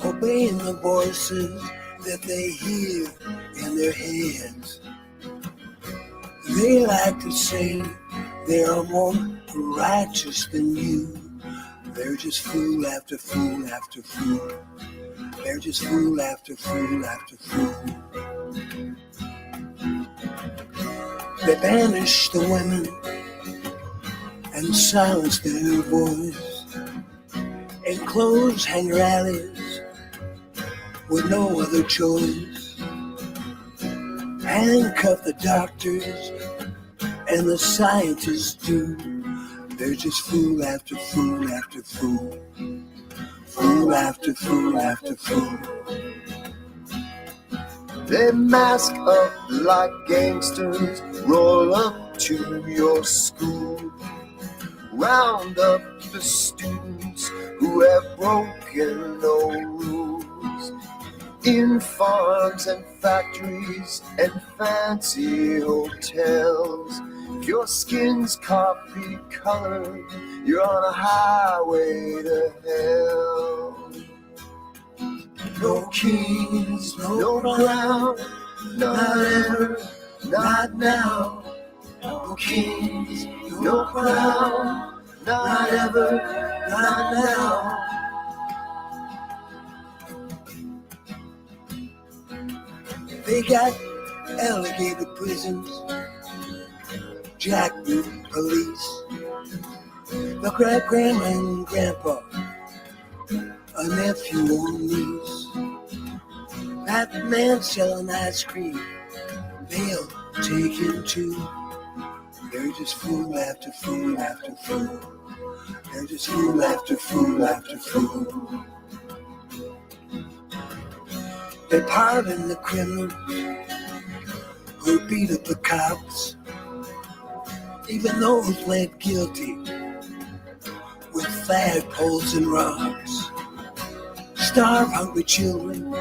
obeying the voices that they hear in their heads. They like to say they are more righteous than you. They're just fool after fool after fool. They're just fool after fool after fool. They banish the women and silence their voice in clothes hanger alleys with no other choice. Handcuff the doctors and the scientists do. They're just fool after fool after fool. Fool after fool after fool. They mask up like gangsters, roll up to your school, round up the students who have broken no rules. In farms and factories and fancy hotels, your skin's coffee colored, you're on a highway to hell. No kings, no crown, not ever, not now. No kings, no crown, not ever, not now. They got alligator prisons, jackboot police, the great-grandma and grandpa, a nephew or niece. That man selling ice cream, they'll take him too. They're just fool after fool after fool. They're just fool after fool after fool. They pardon the criminals who beat up the cops, even those pled guilty with flagpoles and rocks. Starve hungry children,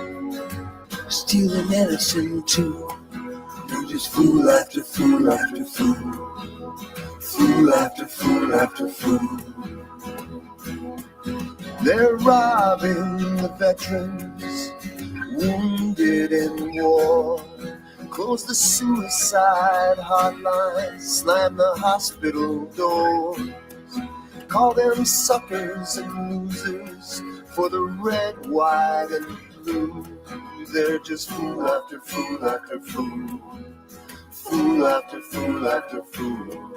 steal the medicine too. They're just fool after fool after fool. Fool after fool after fool. They're robbing the veterans, wounded in war. Close the suicide hotline, slam the hospital doors. Call them suckers and losers for the red, white, and blue. They're just fool after fool after fool. Fool after fool after fool.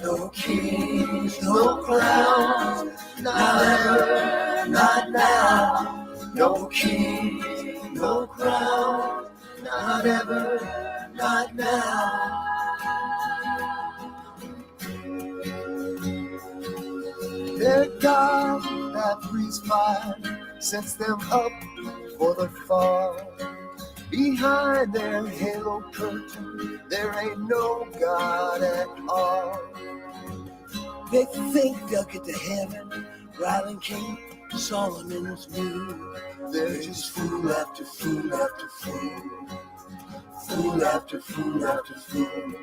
No kings, no crowns, not ever, not now. No kings, no crowns, not ever, not now. Their God that breathes fire sets them up for the fall. Behind their halo curtain, there ain't no God at all. They think they'll get to heaven riding King Solomon's mule. They're just fool after fool after fool. Fool after fool after fool.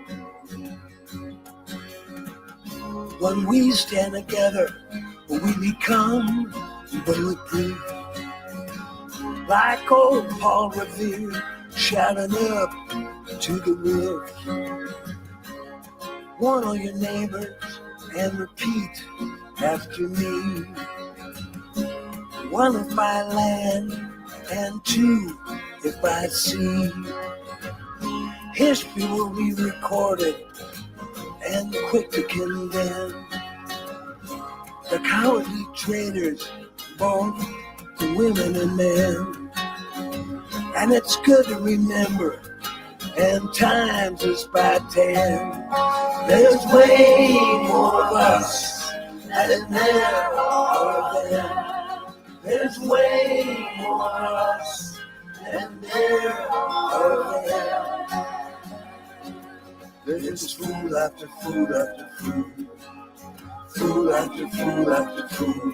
When we stand together, we become bulletproof. Like old Paul Revere, shouting up to the roof. Warn all your neighbors and repeat after me. One, if by land, and two, if by sea. History will be recorded and quick to condemn the cowardly traitors, both to women and men. And it's good to remember, and times is by 10. There's way more of us than there are of them. There's way more of us than there are of them. There's fool after fool after fool, fool after fool after fool,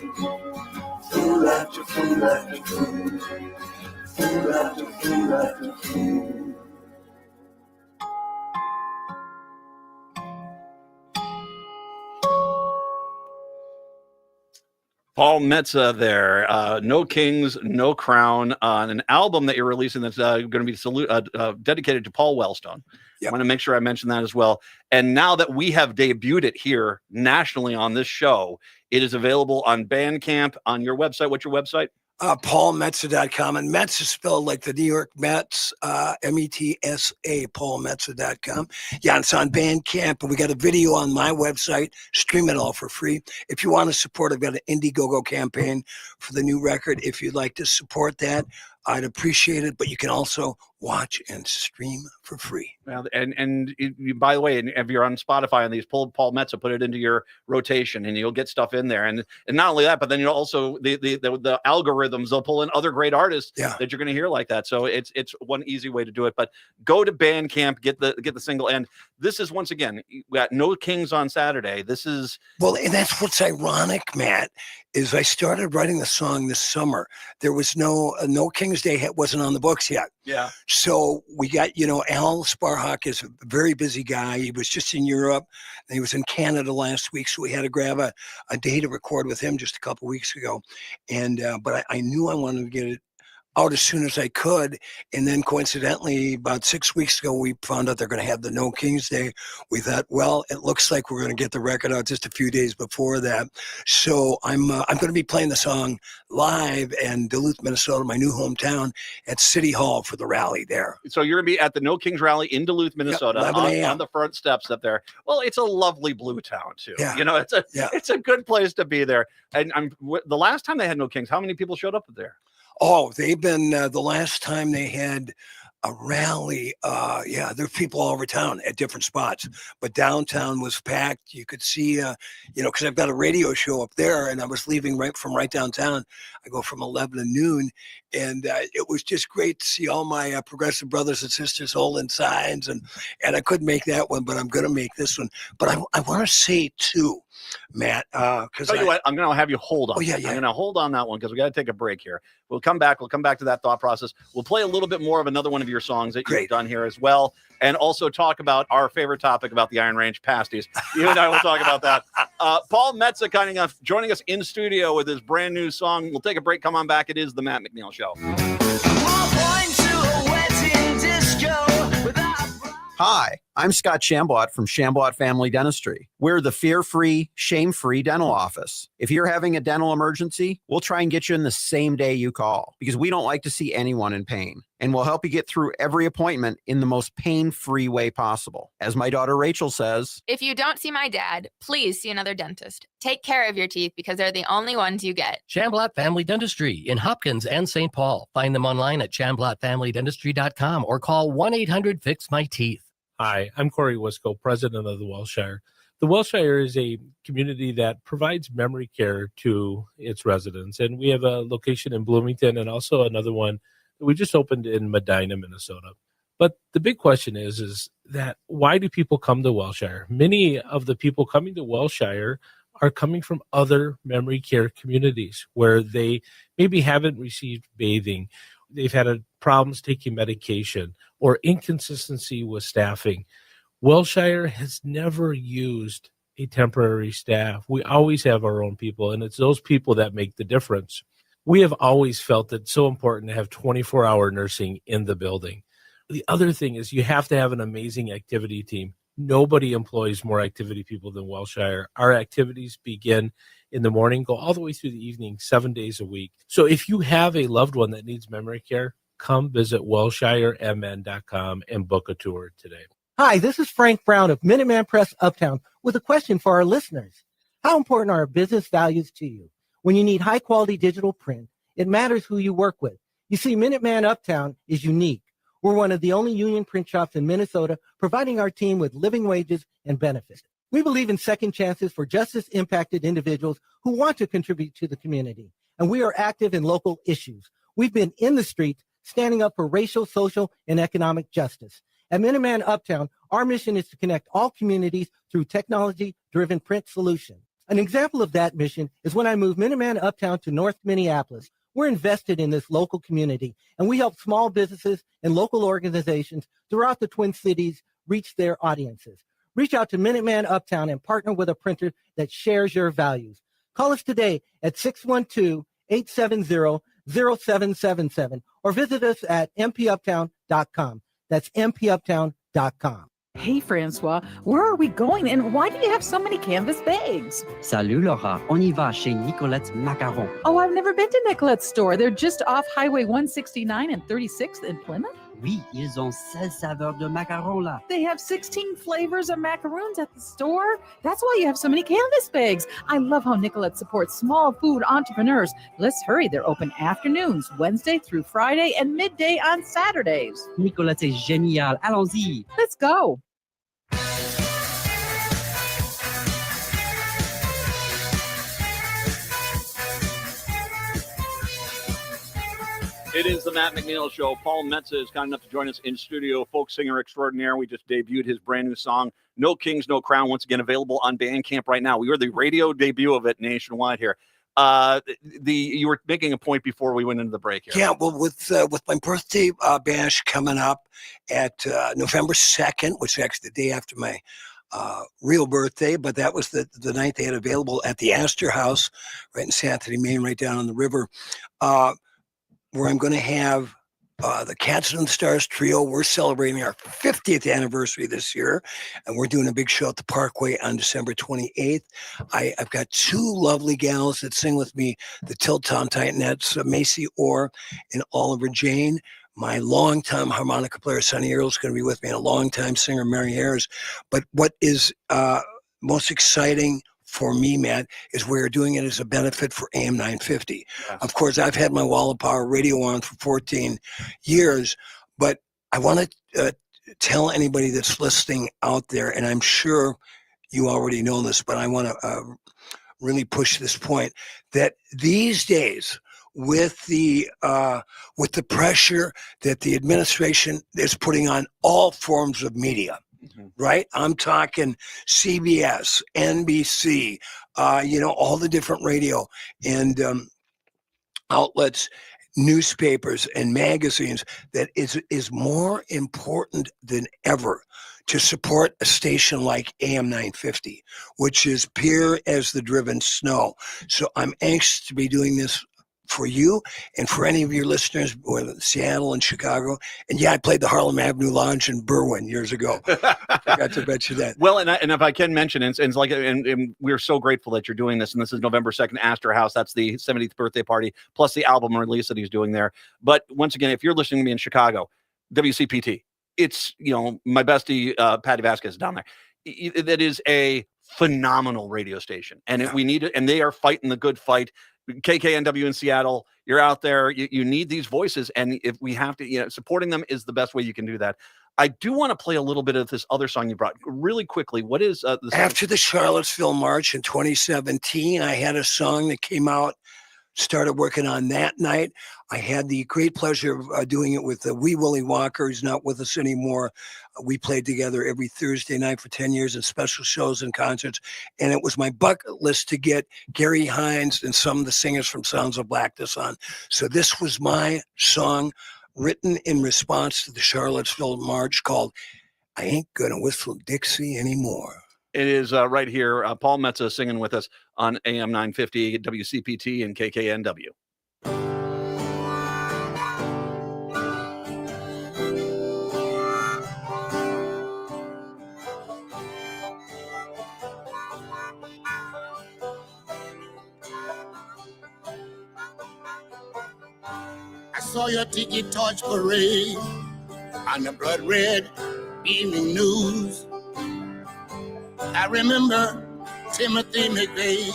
fool after fool after fool, fool after fool after fool. Paul Metza there. No Kings, No Crown, on an album that you're releasing that's going to be dedicated to Paul Wellstone. I want to make sure I mention that as well. And now that we have debuted it here nationally on this show, it is available on Bandcamp, on your website. What's your website? PaulMetza.com. And Mets is spelled like the New York Mets, METSA, PaulMetza.com. Yeah, it's on Bandcamp, and we got a video on my website. Stream it all for free. If you want to support, I've got an Indiegogo campaign for the new record. If you'd like to support that, I'd appreciate it, but you can also watch and stream for free. Well, and by the way, if you're on Spotify and these Paul Metza, put it into your rotation, and you'll get stuff in there. And not only that, but then you'll also the algorithms, they'll pull in other great artists that you're going to hear like that. So it's one easy way to do it. But go to Bandcamp, get the single. And this is, once again, we got No Kings on Saturday. This is and that's what's ironic, Matt, is I started writing the song this summer. There was no King's Day wasn't on the books yet. Yeah. So we got, Al Sparhawk is a very busy guy. He was just in Europe. And he was in Canada last week. So we had to grab a day to record with him just a couple weeks ago. And but I knew I wanted to get it out as soon as I could. And then coincidentally, about 6 weeks ago, we found out they're going to have the No King's Day. We thought, well, it looks like we're going to get the record out just a few days before that. So I'm going to be playing the song live in Duluth, Minnesota, my new hometown, at City Hall for the rally there. So you're going to be at the No Kings rally in Duluth, Minnesota, 11 a.m. on the front steps up there. Well, it's a lovely blue town too. Yeah. It's a good place to be there. And the last time they had No Kings, how many people showed up there? Oh, they've been the last time they had a rally. There are people all over town at different spots, but downtown was packed. You could see, because I've got a radio show up there, and I was leaving right downtown. I go from 11 to noon, and it was just great to see all my progressive brothers and sisters holding signs, and I couldn't make that one, but I'm going to make this one. But I want to say too, Matt, because tell you what, I'm going to have you hold on. Oh yeah. I'm going to hold on that one because we got to take a break here. We'll come back to that thought process. We'll play a little bit more of another one of your songs that you've done here as well, and also talk about our favorite topic about the Iron Range pasties. You and I will talk about that. Paul Metza kind of joining us in studio with his brand new song. We'll take a break. Come on back. It is the Matt McNeil Show. Hi, I'm Scott Shambot from Shambot Family Dentistry. We're the fear-free, shame-free dental office. If you're having a dental emergency, we'll try and get you in the same day you call because we don't like to see anyone in pain. And we'll help you get through every appointment in the most pain-free way possible. As my daughter Rachel says, if you don't see my dad, please see another dentist. Take care of your teeth because they're the only ones you get. Shamblat Family Dentistry in Hopkins and St. Paul. Find them online at shamblatfamilydentistry.com or call 1-800-FIX-MY-TEETH. Hi, I'm Corey Wisco, president of the Welshire. The Welshire is a community that provides memory care to its residents, and we have a location in Bloomington and also another one that we just opened in Medina, Minnesota. But the big question is that why do people come to Welshire? Many of the people coming to Welshire are coming from other memory care communities where they maybe haven't received bathing. They've had problems taking medication or inconsistency with staffing. Welshire has never used a temporary staff. We always have our own people, and it's those people that make the difference. We have always felt it's so important to have 24-hour nursing in the building. The other thing is you have to have an amazing activity team. Nobody employs more activity people than Wellshire. Our activities begin in the morning, go all the way through the evening, 7 days a week. So if you have a loved one that needs memory care, come visit wellshiremn.com and book a tour today. Hi, this is Frank Brown of Minuteman Press Uptown with a question for our listeners. How important are business values to you? When you need high-quality digital print, it matters who you work with. You see, Minuteman Uptown is unique. We're one of the only union print shops in Minnesota providing our team with living wages and benefits. We believe in second chances for justice-impacted individuals who want to contribute to the community, and we are active in local issues. We've been in the streets standing up for racial, social, and economic justice. At Minuteman Uptown, our mission is to connect all communities through technology-driven print solutions. An example of that mission is when I moved Minuteman Uptown to North Minneapolis. We're invested in this local community, and we help small businesses and local organizations throughout the Twin Cities reach their audiences. Reach out to Minuteman Uptown and partner with a printer that shares your values. Call us today at 612-870-0777 or visit us at mpuptown.com. That's mpuptown.com. Hey, Francois, where are we going and why do you have so many canvas bags? Salut Laura, on y va chez Nicolette's Macarons. Oh, I've never been to Nicolette's store. They're just off Highway 169 and 36th in Plymouth. Oui, ils ont 16 saveurs de macarons là. They have 16 flavors of macaroons at the store. That's why you have so many canvas bags. I love how Nicolette supports small food entrepreneurs. Let's hurry. They're open afternoons, Wednesday through Friday, and midday on Saturdays. Nicolette, c'est génial. Allons-y. Let's go. It is the Matt McNeil Show. Paul Metza is kind enough to join us in studio, folk singer extraordinaire. We just debuted his brand new song, No Kings, No Crown, once again available on Bandcamp right now. We were the radio debut of it nationwide here. You were making a point before we went into the break here. Yeah, well, with my birthday bash coming up at November 2nd, which is actually the day after my real birthday, but that was the night they had available at the Astor House right in Santhony, Maine, right down on the river, where I'm going to have the Cats and the Stars Trio. We're celebrating our 50th anniversary this year, and we're doing a big show at the Parkway on December 28th. I've got two lovely gals that sing with me, the Tilt-Tom Titanettes, Macy Orr and Oliver Jane. My longtime harmonica player, Sonny Earl, is going to be with me, and a longtime singer, Mary Ayers. But what is most exciting for me, Matt, is we're doing it as a benefit for AM 950. Yes. Of course, I've had my Wall of Power radio on for 14 years, but I want to tell anybody that's listening out there, and I'm sure you already know this, but I want to really push this point, that these days, with the pressure that the administration is putting on all forms of media, right? I'm talking CBS, NBC, all the different radio and outlets, newspapers and magazines, that is more important than ever to support a station like AM 950, which is pure as the driven snow. So I'm anxious to be doing this for you and for any of your listeners, whether in Seattle and Chicago. And yeah, I played the Harlem Avenue Lounge in Berwyn years ago. I forgot to mention that. Well, and if I can mention, and we're so grateful that you're doing this. And this is November 2nd, Astor House. That's the 70th birthday party, plus the album release that he's doing there. But once again, if you're listening to me in Chicago, WCPT, it's, my bestie, Patty Vasquez is down there. That is a phenomenal radio station. And we need it. And they are fighting the good fight. KKNW in Seattle, you're out there. You need these voices, and if we have to, supporting them is the best way you can do that. I do want to play a little bit of this other song you brought really quickly. What is this? After the Charlottesville March in 2017, I had a song that came out. Started working on that night. I had the great pleasure of doing it with Wee Willie Walker, who's not with us anymore. We played together every Thursday night for 10 years in special shows and concerts. And it was my bucket list to get Gary Hines and some of the singers from Sounds of Blackness on. So this was my song written in response to the Charlottesville March called I Ain't Gonna Whistle Dixie Anymore. It is right here. Paul Metza singing with us on AM 950, WCPT, and KKNW. saw your tiki torch parade on the blood red evening news. I remember Timothy McVeigh,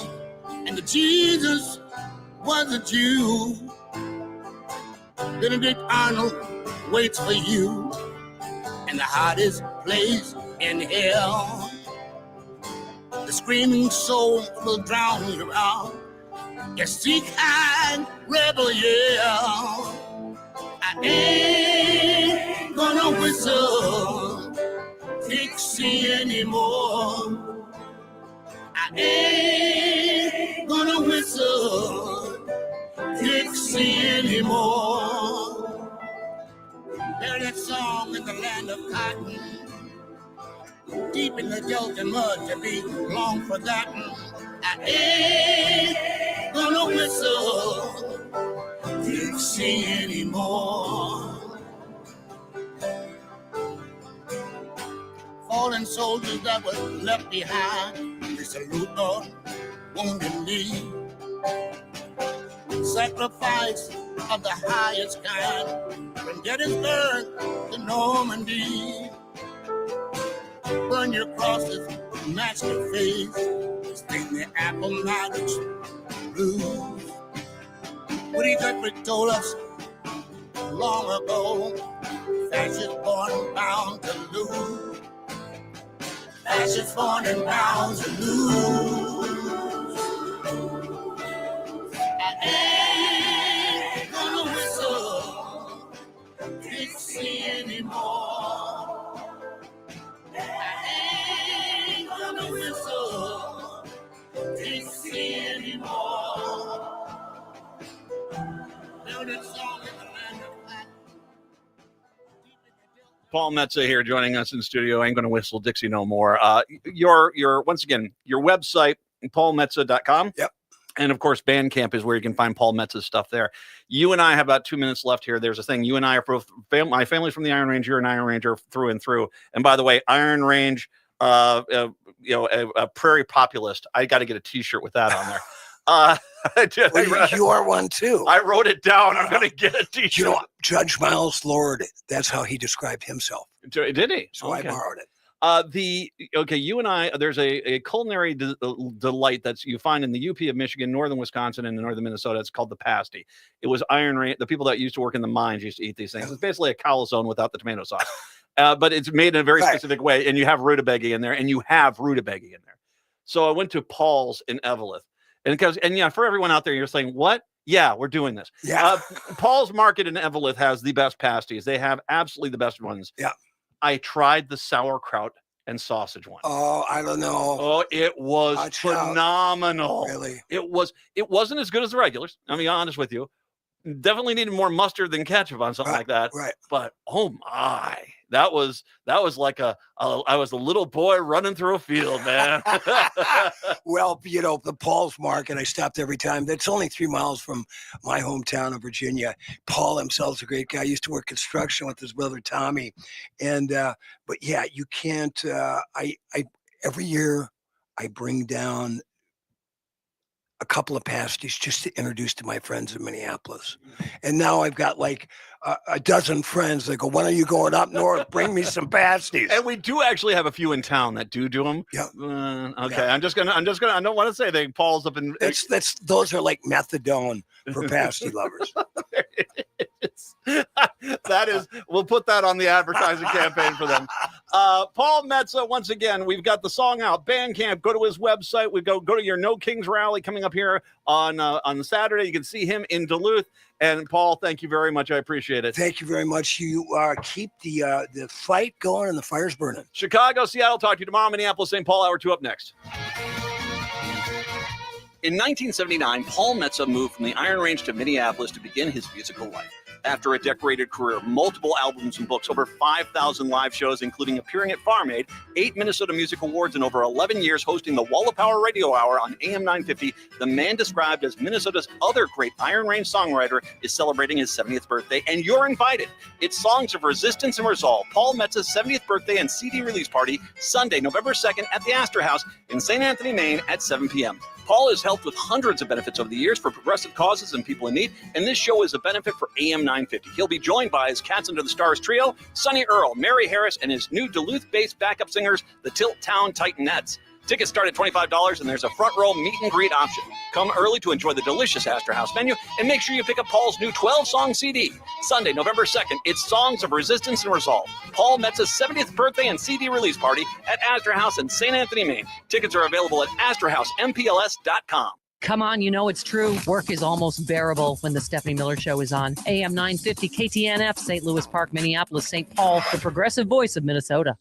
and the Jesus was a Jew. Benedict Arnold waits for you in the hottest place in hell. The screaming soul will drown you out. You seek-eyed rebel yell. I ain't gonna whistle Dixie anymore. I ain't gonna whistle Dixie anymore. Hear that song in the land of cotton, deep in the Delta mud to be long forgotten. I ain't gonna whistle Dixie anymore. Fallen soldiers that were left behind, we salute the wounded knee. Sacrifice of the highest kind, from Gettysburg to Normandy. Burn your crosses, match your face, sing the Appomattox blues. Woody Guthrie told us long ago, fascists born and bound to lose. Fascists born and bound to lose. I ain't gonna whistle Dixie anymore. I ain't gonna whistle Dixie anymore. Paul Metza here joining us in studio. I ain't going to whistle Dixie no more. Your once again, your website, paulmetza.com. Yep. And of course, Bandcamp is where you can find Paul Metza's stuff there. You and I have about 2 minutes left here. There's a thing. You and I are both, my family's from the Iron Range. You're an Iron Ranger through and through. And by the way, Iron Range, a prairie populist. I got to get a T-shirt with that on there. You are one too. I wrote it down. I'm going to get a T-shirt. You know, Judge Miles Lord, that's how he described himself. Did he? So Okay. I borrowed it. You and I, there's a culinary delight that's you find in the UP of Michigan, northern Wisconsin, and northern Minnesota. It's called the pasty. It was Iron Range. The people that used to work in the mines used to eat these things. It's basically a calzone without the tomato sauce, but it's made in a very specific way. And you have rutabaga in there, and you have rutabaga in there. So I went to Paul's in Eveleth, and yeah, for everyone out there, you're saying what? Yeah, we're doing this. Yeah. Paul's Market in Eveleth has the best pasties. They have absolutely the best ones. Yeah. I tried the sauerkraut and sausage one. Oh, I don't know. Oh, it was phenomenal. Really? It wasn't as good as the regulars. I'll be honest with you. Definitely needed more mustard than ketchup on something like that. Right. But oh my, that was like I was a little boy running through a field, man. Well, you know, the Paul's Market, I stopped every time. That's only 3 miles from my hometown of Virginia. Paul himself's a great guy. He used to work construction with his brother Tommy. And but yeah, you can't I every year I bring down a couple of pasties just to introduce to my friends in Minneapolis. And now I've got like a dozen friends that go, when are you going up north? Bring me some pasties. And we do actually have a few in town that do them. Yeah. Okay. Yeah. I'm just gonna, I don't want to say they Paul's up in. Those are like methadone for pasty lovers. That is, we'll put that on the advertising campaign for them. Paul Metza, once again, we've got the song out. Bandcamp, go to his website. We go to your No Kings rally coming up here on Saturday. You can see him in Duluth. And Paul, thank you very much. I appreciate it. Thank you very much. You keep the fight going and the fire's burning. Chicago, Seattle, talk to you tomorrow. Minneapolis, St. Paul, hour 2 up next. In 1979, Paul Metza moved from the Iron Range to Minneapolis to begin his musical life. After a decorated career, multiple albums and books, over 5,000 live shows, including appearing at Farm Aid, 8 Minnesota Music Awards, and over 11 years hosting the Wall of Power Radio Hour on AM 950, the man described as Minnesota's other great Iron Range songwriter is celebrating his 70th birthday, and you're invited. It's Songs of Resistance and Resolve, Paul Metza's 70th birthday and CD release party, Sunday, November 2nd at the Astor House in St. Anthony, Maine at 7 p.m. Paul has helped with hundreds of benefits over the years for progressive causes and people in need, and this show is a benefit for AM 950. He'll be joined by his Cats Under the Stars trio, Sonny Earl, Mary Harris, and his new Duluth-based backup singers, the Tilt Town Titanettes. Tickets start at $25, and there's a front row meet and greet option. Come early to enjoy the delicious Astor House menu, and make sure you pick up Paul's new 12-song CD. Sunday, November 2nd, it's Songs of Resistance and Resolve. Paul Metz's 70th birthday and CD release party at Astor House in St. Anthony, Maine. Tickets are available at AstorHouseMPLS.com. Come on, you know it's true. Work is almost bearable when the Stephanie Miller Show is on. AM 950 KTNF, St. Louis Park, Minneapolis, St. Paul, the progressive voice of Minnesota.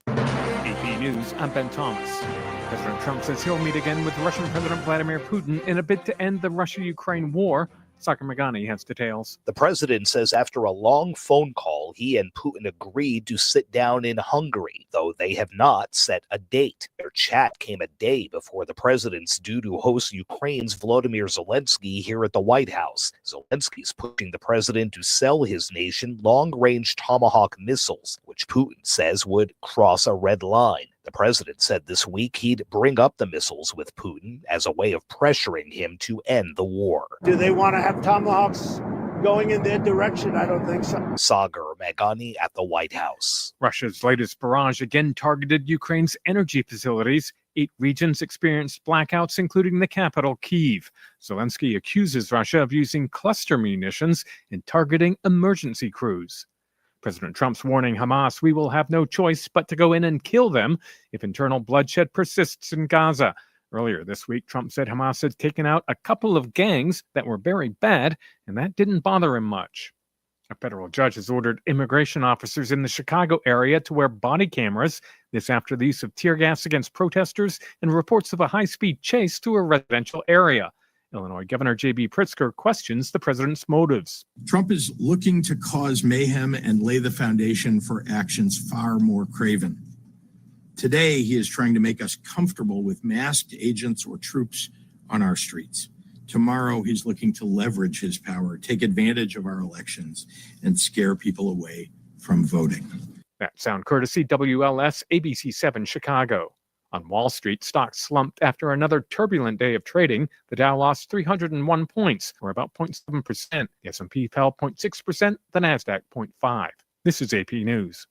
AP News, I'm Ben Thomas. President Trump says he'll meet again with Russian President Vladimir Putin in a bid to end the Russia-Ukraine war. Sagar Magani has details. The president says after a long phone call, he and Putin agreed to sit down in Hungary, though they have not set a date. Their chat came a day before the president's due to host Ukraine's Volodymyr Zelensky here at the White House. Zelensky's pushing the president to sell his nation long-range Tomahawk missiles, which Putin says would cross a red line. The president said this week he'd bring up the missiles with Putin as a way of pressuring him to end the war. Do they want to have Tomahawks going in their direction? I don't think so. Sagar Magani at the White House. Russia's latest barrage again targeted Ukraine's energy facilities. 8 regions experienced blackouts, including the capital, Kyiv. Zelensky accuses Russia of using cluster munitions in targeting emergency crews. President Trump's warning Hamas, we will have no choice but to go in and kill them if internal bloodshed persists in Gaza. Earlier this week, Trump said Hamas had taken out a couple of gangs that were very bad, and that didn't bother him much. A federal judge has ordered immigration officers in the Chicago area to wear body cameras. This after the use of tear gas against protesters and reports of a high-speed chase through a residential area. Illinois Governor J.B. Pritzker questions the president's motives. Trump is looking to cause mayhem and lay the foundation for actions far more craven. Today, he is trying to make us comfortable with masked agents or troops on our streets. Tomorrow, he's looking to leverage his power, take advantage of our elections, and scare people away from voting. That sound courtesy WLS ABC 7 Chicago. On Wall Street, stocks slumped after another turbulent day of trading. The Dow lost 301 points, or about 0.7%. The S&P fell 0.6%, the Nasdaq 0.5%. This is AP News.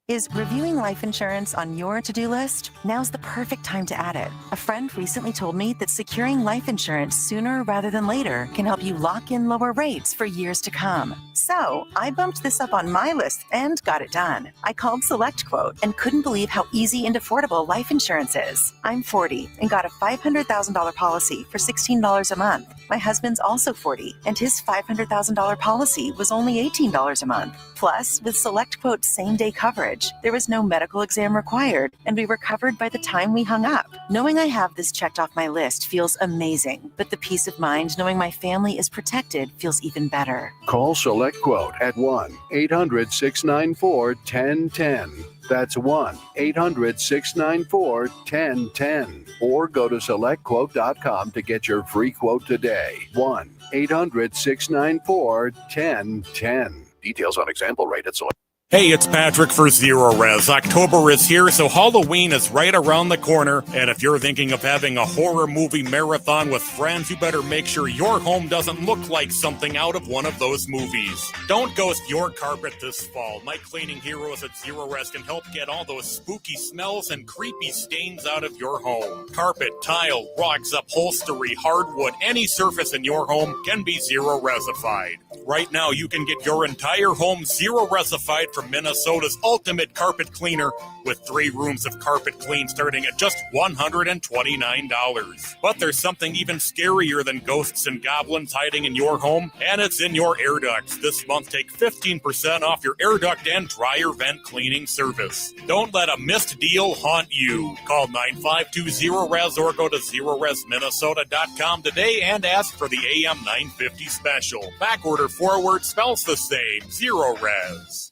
Is reviewing life insurance on your to-do list? Now's the perfect time to add it. A friend recently told me that securing life insurance sooner rather than later can help you lock in lower rates for years to come. So I bumped this up on my list and got it done. I called SelectQuote and couldn't believe how easy and affordable life insurance is. I'm 40 and got a $500,000 policy for $16 a month. My husband's also 40 and his $500,000 policy was only $18 a month. Plus, with SelectQuote's same-day coverage, there was no medical exam required, and we were covered by the time we hung up. Knowing I have this checked off my list feels amazing, but the peace of mind knowing my family is protected feels even better. Call SelectQuote at 1-800-694-1010. That's 1-800-694-1010. Or go to SelectQuote.com to get your free quote today. 1-800-694-1010. Details on example rate at Select. Hey, it's Patrick for Zero Res. October is here, so Halloween is right around the corner. And if you're thinking of having a horror movie marathon with friends, you better make sure your home doesn't look like something out of one of those movies. Don't ghost your carpet this fall. My cleaning heroes at Zero Res can help get all those spooky smells and creepy stains out of your home. Carpet, tile, rugs, upholstery, hardwood, any surface in your home can be Zero Resified. Right now, you can get your entire home Zero Resified from Minnesota's ultimate carpet cleaner, with 3 rooms of carpet clean starting at just $129. But there's something even scarier than ghosts and goblins hiding in your home, and it's in your air ducts. This month, take 15% off your air duct and dryer vent cleaning service. Don't let a missed deal haunt you. Call 9520-RES or go to ZeroResMinnesota.com today and ask for the AM 950 special. Backward or forward spells the same. Zero Res.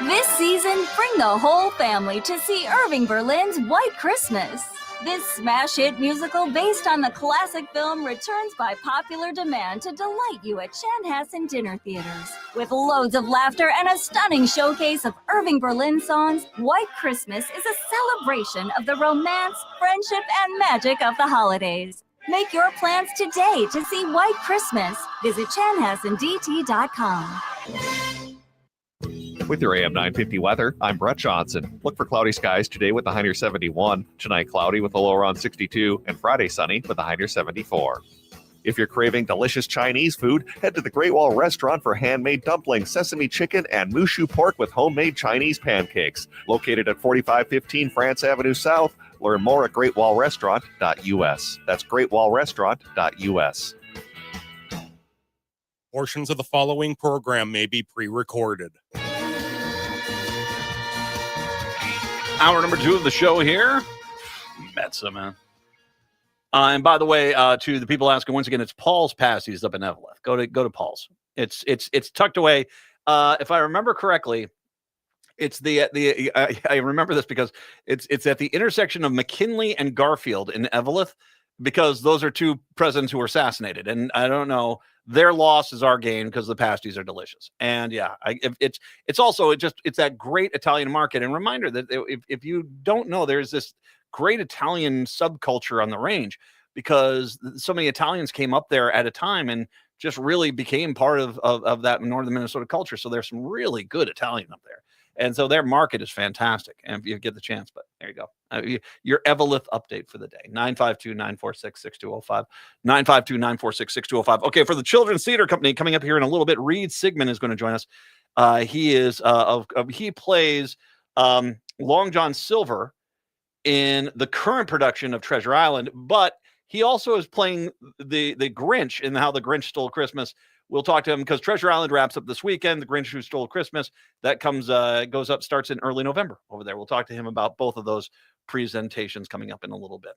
This season, bring the whole family to see Irving Berlin's White Christmas. This smash hit musical based on the classic film returns by popular demand to delight you at Chanhassen dinner theaters. With loads of laughter and a stunning showcase of Irving Berlin songs, White Christmas is a celebration of the romance, friendship, and magic of the holidays. Make your plans today to see White Christmas. Visit chanhassendt.com. With your AM 950 weather, I'm Brett Johnson. Look for cloudy skies today with a high near 71. Tonight, cloudy with a low around 62. And Friday, sunny with a high near 74. If you're craving delicious Chinese food, head to the Great Wall Restaurant for handmade dumplings, sesame chicken, and mushu pork with homemade Chinese pancakes. Located at 4515 France Avenue South. Learn more at greatwallrestaurant.us. That's greatwallrestaurant.us. Portions of the following program may be pre-recorded. Hour number 2 of the show here. Metza, man. And by the way, to the people asking, once again, it's Paul's Pasties up in Eveleth. Go to Paul's. It's tucked away. If I remember correctly, it's I remember this because it's at the intersection of McKinley and Garfield in Eveleth, because those are two presidents who were assassinated. And I don't know, their loss is our gain because the pasties are delicious. And yeah, it's also it's that great Italian market. And reminder that if you don't know, there's this great Italian subculture on the range, because so many Italians came up there at a time and just really became part of that northern Minnesota culture. So there's some really good Italian up there. And so their market is fantastic, and if you get the chance. But there you go. Your Eveleth update for the day. 952-946-6205. 952-946-6205. Okay, for the Children's Theater Company, coming up here in a little bit, Reed Sigmund is going to join us. He plays Long John Silver in the current production of Treasure Island, but he also is playing the Grinch in How the Grinch Stole Christmas. We'll talk to him because Treasure Island wraps up this weekend. The Grinch Who Stole Christmas, that starts in early November over there. We'll talk to him about both of those presentations coming up in a little bit.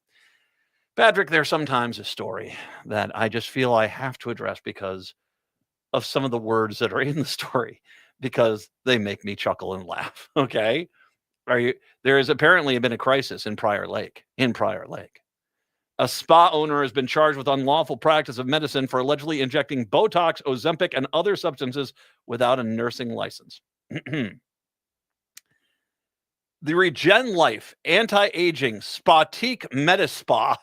Patrick, there's sometimes a story that I just feel I have to address because of some of the words that are in the story, because they make me chuckle and laugh. Okay. There has apparently been a crisis in Prior Lake. A spa owner has been charged with unlawful practice of medicine for allegedly injecting Botox, Ozempic, and other substances without a nursing license. The Regen Life Anti-Aging Spatique Medispa.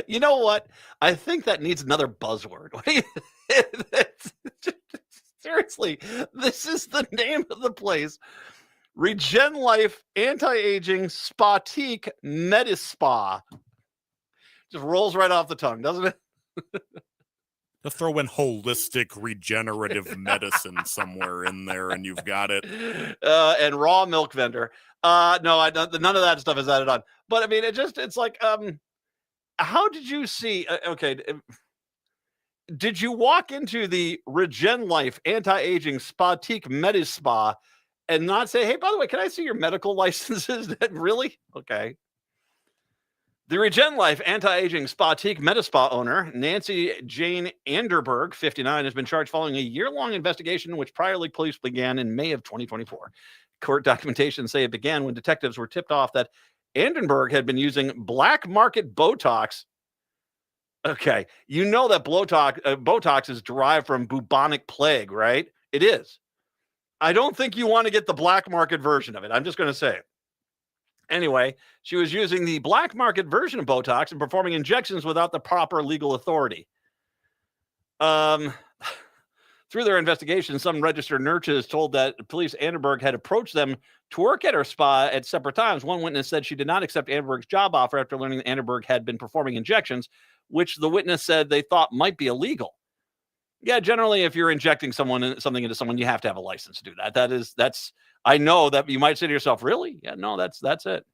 You know what? I think that needs another buzzword. Seriously, this is the name of the place. Regen Life Anti-Aging Spatique Medispa. Just rolls right off the tongue, doesn't it? To throw in holistic regenerative medicine somewhere in there, and you've got it. And raw milk vendor. No, none of that stuff is added on. But I mean, it's like, how did you see? Okay. Did you walk into the Regen Life Anti-Aging Spatique Medispa and not say, hey, by the way, can I see your medical licenses? Really? Okay. The Regen Life Anti-Aging Spatique Medispa owner, Nancy Jane Anderberg, 59, has been charged following a year-long investigation which Prior Lake police began in May of 2024. Court documentation say it began when detectives were tipped off that Anderberg had been using black market Botox. Okay. You know that Botox is derived from bubonic plague, right? It is. I don't think you want to get the black market version of it. I'm just going to say it. Anyway, she was using the black market version of Botox and performing injections without the proper legal authority. Through their investigation, some registered nurses told that police Anderberg had approached them to work at her spa at separate times. One witness said she did not accept Anderberg's job offer after learning that Anderberg had been performing injections, which the witness said they thought might be illegal. Yeah, generally, if you're injecting something into someone, you have to have a license to do that. That's. I know that you might say to yourself, really? Yeah, no, that's it.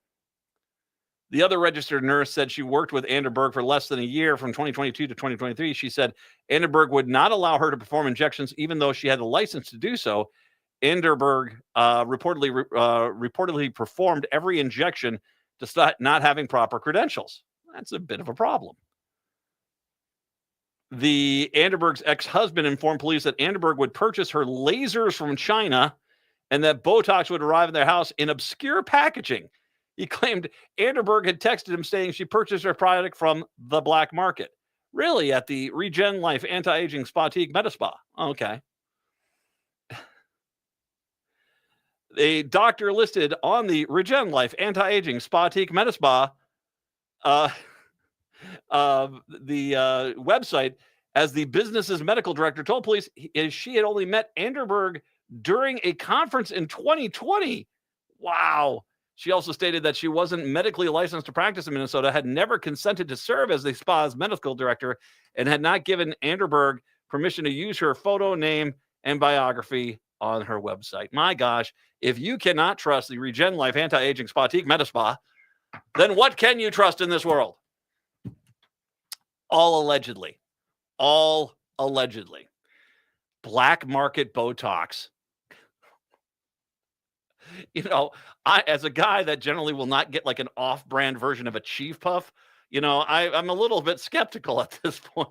The other registered nurse said she worked with Anderberg for less than a year from 2022 to 2023. She said Anderberg would not allow her to perform injections, even though she had the license to do so. Anderberg reportedly performed every injection despite not having proper credentials. That's a bit of a problem. The Anderberg's ex-husband informed police that Anderberg would purchase her lasers from China and that Botox would arrive in their house in obscure packaging. He claimed Anderberg had texted him saying she purchased her product from the black market. Really? At the Regen Life Anti-Aging Spa-Tique Metaspa. Okay. A doctor listed on the Regen Life Anti-Aging Spa-Tique Metaspa the website as the business's medical director told police she had only met Anderberg during a conference in 2020. Wow. She also stated that she wasn't medically licensed to practice in Minnesota, had never consented to serve as the spa's medical director, and had not given Anderberg permission to use her photo, name, and biography on her website. My gosh, if you cannot trust the Regen Life Anti-Aging Spa-Tique Metaspa, then what can you trust in this world? All allegedly. All allegedly. Black market Botox. You know, I, as a guy that generally will not get like an off-brand version of a Chief Puff, you know, I'm a little bit skeptical at this point.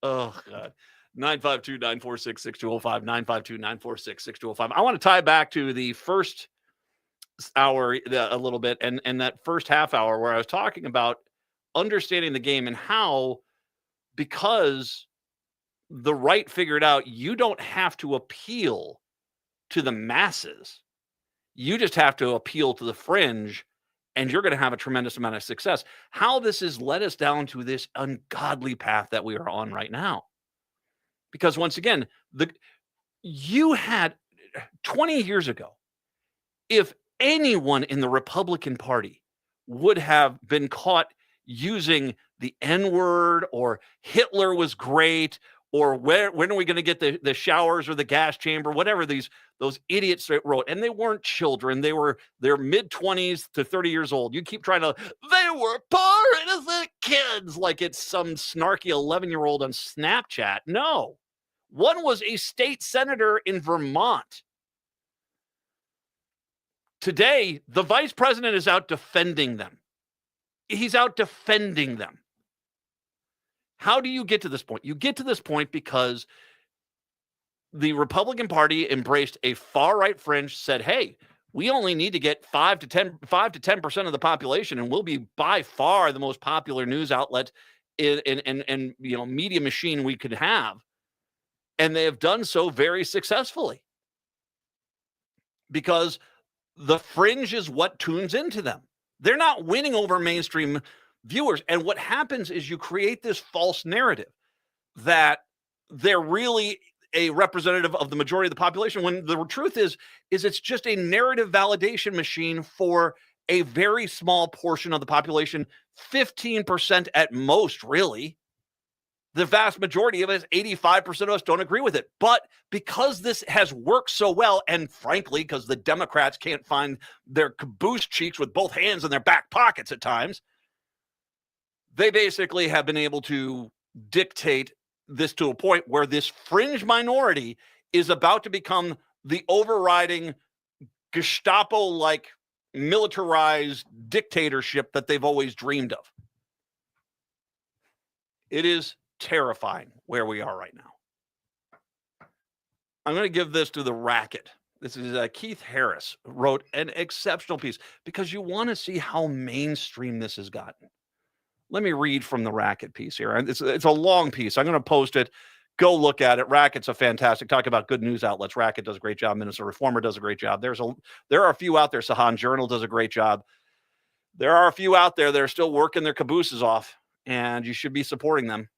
Oh, God. 952-946-6205, 952-946-6205. I want to tie back to the first hour a little bit and that first half hour where I was talking about understanding the game and how, because the right figured out you don't have to appeal to the masses. You just have to appeal to the fringe, and you're going to have a tremendous amount of success. How this has led us down to this ungodly path that we are on right now. Because once again, you had 20 years ago, if anyone in the Republican Party would have been caught using the N-word or Hitler was great or when are we going to get the showers or the gas chamber, whatever those idiots wrote. And they weren't children. They're mid-20s to 30 years old. You keep trying to, they were poor innocent kids, like it's some snarky 11-year-old on Snapchat. No. One was a state senator in Vermont. Today, the vice president is out defending them. He's out defending them. How do you get to this point? You get to this point because the Republican Party embraced a far-right fringe, said, hey, we only need to get 5 to 10% of the population, and we'll be by far the most popular news outlet and media machine we could have. And they have done so very successfully because the fringe is what tunes into them. They're not winning over mainstream viewers. And what happens is you create this false narrative that they're really a representative of the majority of the population, when the truth is it's just a narrative validation machine for a very small portion of the population, 15% at most, really. The vast majority of us, 85% of us, don't agree with it. But because this has worked so well, and frankly, because the Democrats can't find their caboose cheeks with both hands in their back pockets at times, they basically have been able to dictate this to a point where this fringe minority is about to become the overriding Gestapo-like militarized dictatorship that they've always dreamed of. It is terrifying where we are right now. I'm going to give this to the Racket. This is Keith Harris wrote an exceptional piece because you want to see how mainstream this has gotten. Let me read from the Racket piece here. And it's a long piece. I'm going to post it. Go look at it. Racket's a fantastic. Talk about good news outlets. Racket does a great job. Minnesota Reformer does a great job. There are a few out there. Sahan Journal does a great job. There are a few out there that are still working their cabooses off, and you should be supporting them.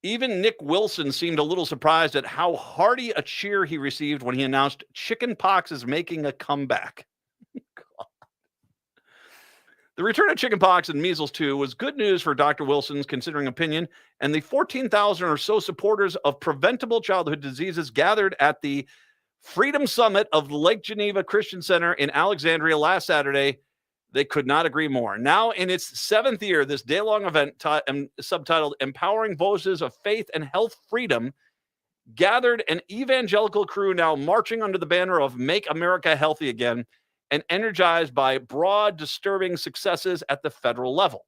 Even Nick Wilson seemed a little surprised at how hearty a cheer he received when he announced chicken pox is making a comeback. The return of chickenpox and measles, too, was good news for Dr. Wilson's considering opinion, and the 14,000 or so supporters of preventable childhood diseases gathered at the Freedom Summit of the Lake Geneva Christian Center in Alexandria last Saturday. They could not agree more. Now in its 7th year, this day-long event subtitled Empowering Voices of Faith and Health Freedom gathered an evangelical crew now marching under the banner of Make America Healthy Again, and energized by broad, disturbing successes at the federal level.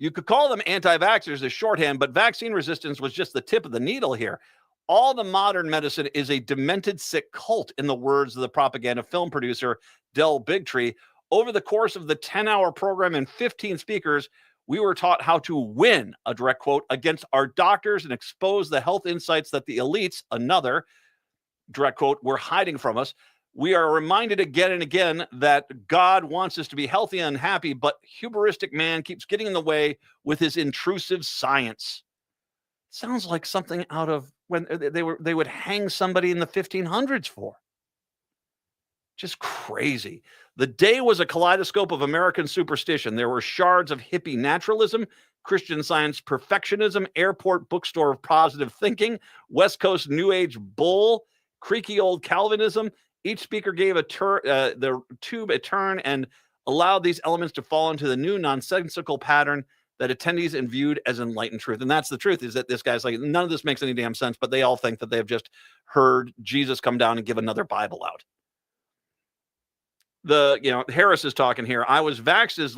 You could call them anti-vaxxers as shorthand, but vaccine resistance was just the tip of the needle here. All the modern medicine is a demented, sick cult, in the words of the propaganda film producer Del Bigtree. Over the course of the 10-hour program and 15 speakers, we were taught how to win, a direct quote, against our doctors and expose the health insights that the elites, another direct quote, were hiding from us. We are reminded again and again that God wants us to be healthy and happy, but hubristic man keeps getting in the way with his intrusive science. Sounds like something out of when they would hang somebody in the 1500s for. Just crazy. The day was a kaleidoscope of American superstition. There were shards of hippie naturalism, Christian Science perfectionism, airport bookstore positive thinking, West Coast New Age bull, creaky old Calvinism. Each speaker gave the tube a turn and allowed these elements to fall into the new nonsensical pattern that attendees viewed as enlightened truth. And that's the truth, is that this guy's like, none of this makes any damn sense, but they all think that they've just heard Jesus come down and give another Bible out. Harris is talking here. I was vaxxed as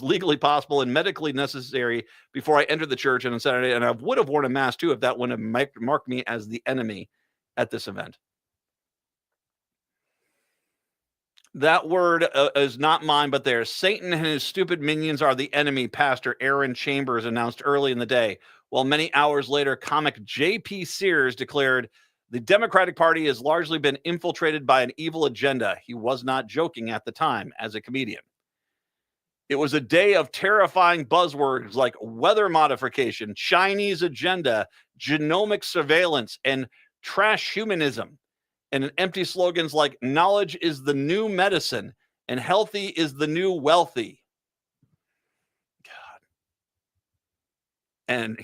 legally possible and medically necessary before I entered the church on Saturday, and I would have worn a mask too if that wouldn't have marked me as the enemy at this event. That word is not mine, but theirs. Satan and his stupid minions are the enemy, Pastor Aaron Chambers announced early in the day. While many hours later, comic J.P. Sears declared, the Democratic Party has largely been infiltrated by an evil agenda. He was not joking at the time as a comedian. It was a day of terrifying buzzwords like weather modification, Chinese agenda, genomic surveillance, and trash humanism. And empty slogans like knowledge is the new medicine and healthy is the new wealthy. God. And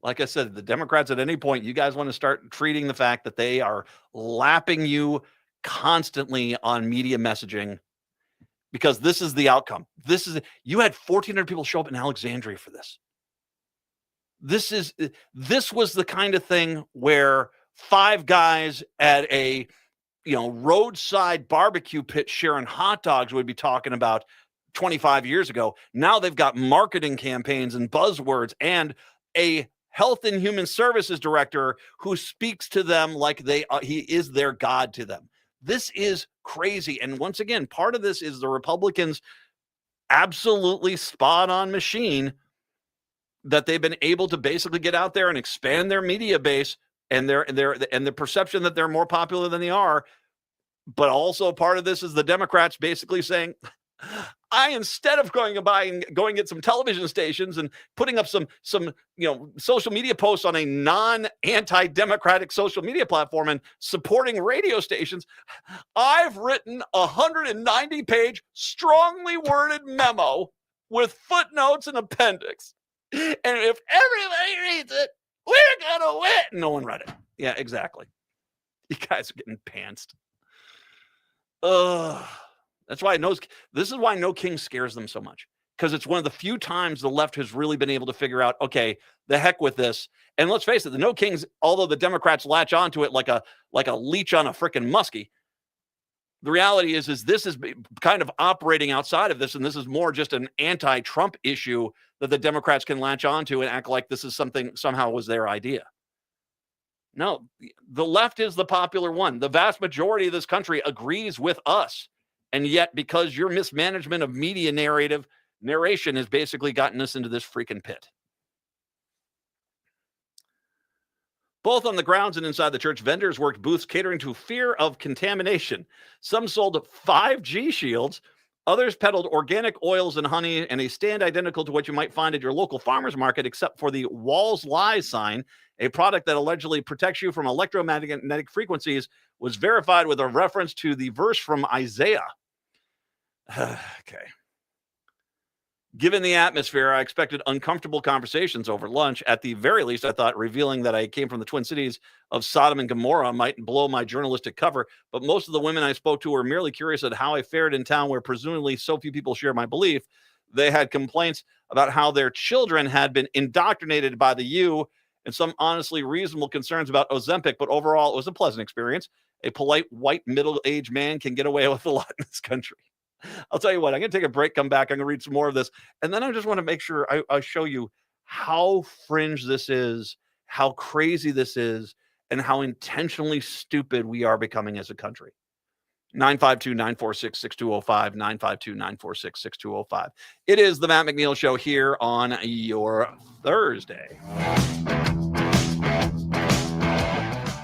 like I said, the Democrats, at any point, you guys want to start treating the fact that they are lapping you constantly on media messaging, because this is the outcome. You had 1,400 people show up in Alexandria for this. This was the kind of thing where 5 guys at a roadside barbecue pit sharing hot dogs would be talking about 25 years ago. Now they've got marketing campaigns and buzzwords and a health and human services director who speaks to them like he is their God to them. This is crazy. And once again, part of this is the Republicans' absolutely spot on machine that they've been able to basically get out there and expand their media base and the perception that they're more popular than they are. But also part of this is the Democrats basically saying, instead of going and get some television stations and putting up some social media posts on a non-anti-democratic social media platform and supporting radio stations, I've written a 190-page strongly worded memo with footnotes and appendix. And if everybody reads it, we're gonna win. No one read it. Yeah, exactly. You guys are getting pantsed. That's why this is why no king scares them so much, because it's one of the few times the left has really been able to figure out, okay, the heck with this. And let's face it, the no kings, although the Democrats latch onto it like a leech on a frickin' muskie, the reality is this is kind of operating outside of this, and this is more just an anti-Trump issue that the Democrats can latch onto and act like this is something somehow was their idea. No, the left is the popular one. The vast majority of this country agrees with us. And yet, because your mismanagement of media narration has basically gotten us into this freaking pit. Both on the grounds and inside the church, vendors worked booths catering to fear of contamination. Some sold 5G shields. Others peddled organic oils and honey, and a stand identical to what you might find at your local farmer's market, except for the Walls Lie sign, a product that allegedly protects you from electromagnetic frequencies, was verified with a reference to the verse from Isaiah. Okay. Given the atmosphere, I expected uncomfortable conversations over lunch. At the very least, I thought revealing that I came from the Twin Cities of Sodom and Gomorrah might blow my journalistic cover, but most of the women I spoke to were merely curious at how I fared in town where presumably so few people share my belief. They had complaints about how their children had been indoctrinated by the U and some honestly reasonable concerns about Ozempic, but overall, it was a pleasant experience. A polite, white, middle-aged man can get away with a lot in this country. I'll tell you what, I'm going to take a break, come back. I'm going to read some more of this. And then I just want to make sure I show you how fringe this is, how crazy this is, and how intentionally stupid we are becoming as a country. 952-946-6205, 952-946-6205. It is the Matt McNeil Show here on your Thursday.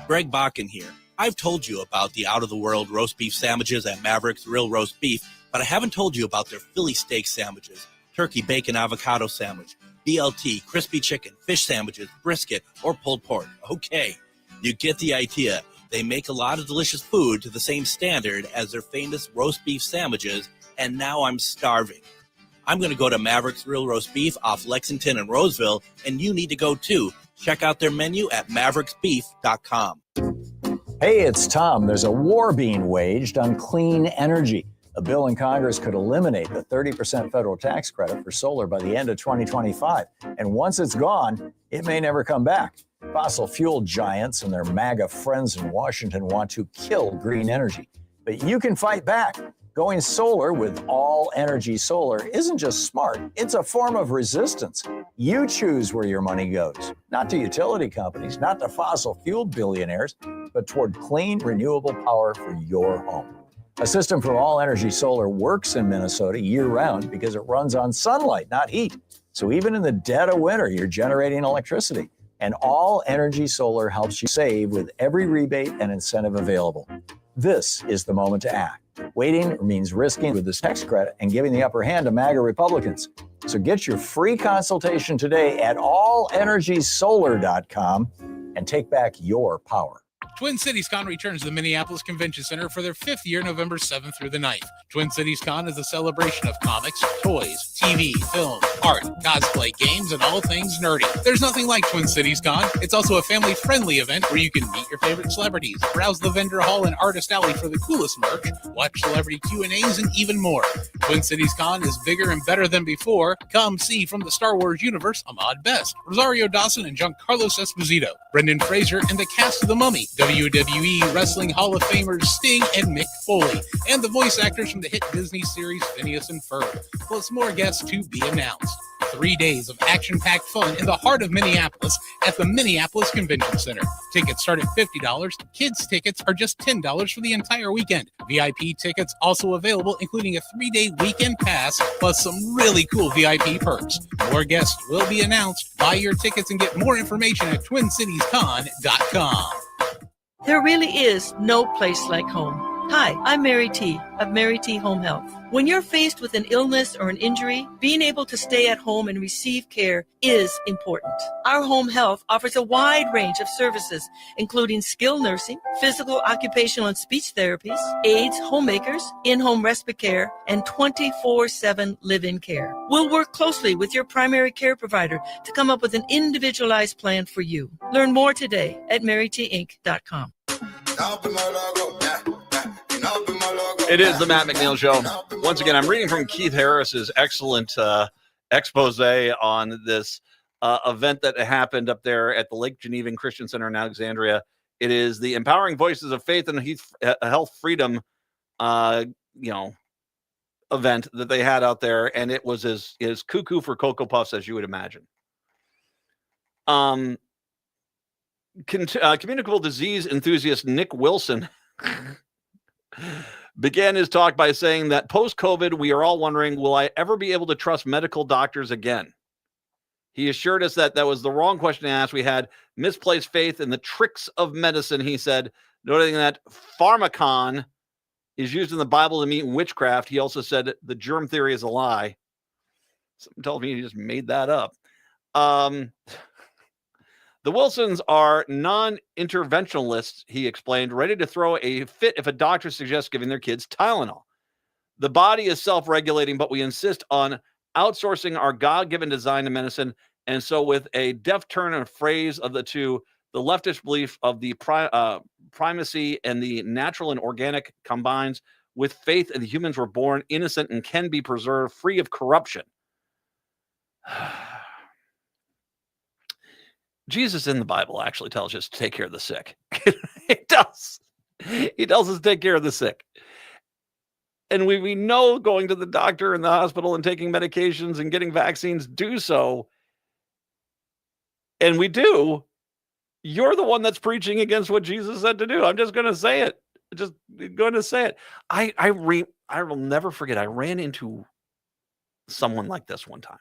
Greg Bakken here. I've told you about the out-of-the-world roast beef sandwiches at Maverick's Real Roast Beef, but I haven't told you about their Philly steak sandwiches, turkey bacon avocado sandwich, BLT, crispy chicken, fish sandwiches, brisket, or pulled pork. Okay, you get the idea. They make a lot of delicious food to the same standard as their famous roast beef sandwiches, and now I'm starving. I'm going to go to Maverick's Real Roast Beef off Lexington and Roseville, and you need to go too. Check out their menu at mavericksbeef.com. Hey, it's Tom. There's a war being waged on clean energy. A bill in Congress could eliminate the 30% federal tax credit for solar by the end of 2025. And once it's gone, it may never come back. Fossil fuel giants and their MAGA friends in Washington want to kill green energy. But you can fight back. Going solar with All Energy Solar isn't just smart, it's a form of resistance. You choose where your money goes, not to utility companies, not to fossil fuel billionaires, but toward clean, renewable power for your home. A system from All Energy Solar works in Minnesota year-round because it runs on sunlight, not heat. So even in the dead of winter, you're generating electricity. And All Energy Solar helps you save with every rebate and incentive available. This is the moment to act. Waiting means risking with this tax credit and giving the upper hand to MAGA Republicans. So get your free consultation today at allenergysolar.com and take back your power. Twin Cities Con returns to the Minneapolis Convention Center for their 5th year, November 7th through the 9th. Twin Cities Con is a celebration of comics, toys, TV, film, art, cosplay, games, and all things nerdy. There's nothing like Twin Cities Con. It's also a family-friendly event where you can meet your favorite celebrities, browse the vendor hall and artist alley for the coolest merch, watch celebrity Q&As, and even more. Twin Cities Con is bigger and better than before. Come see from the Star Wars universe Ahmad Best, Rosario Dawson and Giancarlo Esposito, Brendan Fraser, and the cast of The Mummy, WWE Wrestling Hall of Famers Sting and Mick Foley, and the voice actors from the hit Disney series Phineas and Ferb, plus more guests to be announced. 3 days of action-packed fun in the heart of Minneapolis at the Minneapolis Convention Center. Tickets start at $50. Kids' tickets are just $10 for the entire weekend. VIP tickets also available, including a 3-day weekend pass, plus some really cool VIP perks. More guests will be announced. Buy your tickets and get more information at TwinCitiesCon.com. There really is no place like home. Hi, I'm Mary T. of Mary T. Home Health. When you're faced with an illness or an injury, being able to stay at home and receive care is important. Our home health offers a wide range of services, including skilled nursing, physical, occupational, and speech therapies, aides, homemakers, in-home respite care, and 24/7 live-in care. We'll work closely with your primary care provider to come up with an individualized plan for you. Learn more today at marytinc.com. It is the Matt McNeil Show. Once again, I'm reading from Keith Harris's excellent expose on this event that happened up there at the Lake Genevan Christian Center in Alexandria. It is the Empowering Voices of Faith and Health Freedom, event that they had out there, and it was as cuckoo for Cocoa Puffs as you would imagine. Communicable disease enthusiast Nick Wilson began his talk by saying that post-COVID, we are all wondering, will I ever be able to trust medical doctors again? He assured us that that was the wrong question to ask. We had misplaced faith in the tricks of medicine, he said, noting that pharmacon is used in the Bible to mean witchcraft. He also said the germ theory is a lie. Someone told me he just made that up. The Wilsons are non-interventionalists, he explained, ready to throw a fit if a doctor suggests giving their kids Tylenol. The body is self-regulating, but we insist on outsourcing our God-given design to medicine. And so with a deft turn and phrase of the two, the leftist belief of the primacy and the natural and organic combines with faith that humans were born innocent and can be preserved free of corruption. Jesus in the Bible actually tells us to take care of the sick. He does. He tells us to take care of the sick. And we know going to the doctor and the hospital and taking medications and getting vaccines do so. And we do. You're the one that's preaching against what Jesus said to do. I'm just going to say it. Just going to say it. I will never forget. I ran into someone like this one time.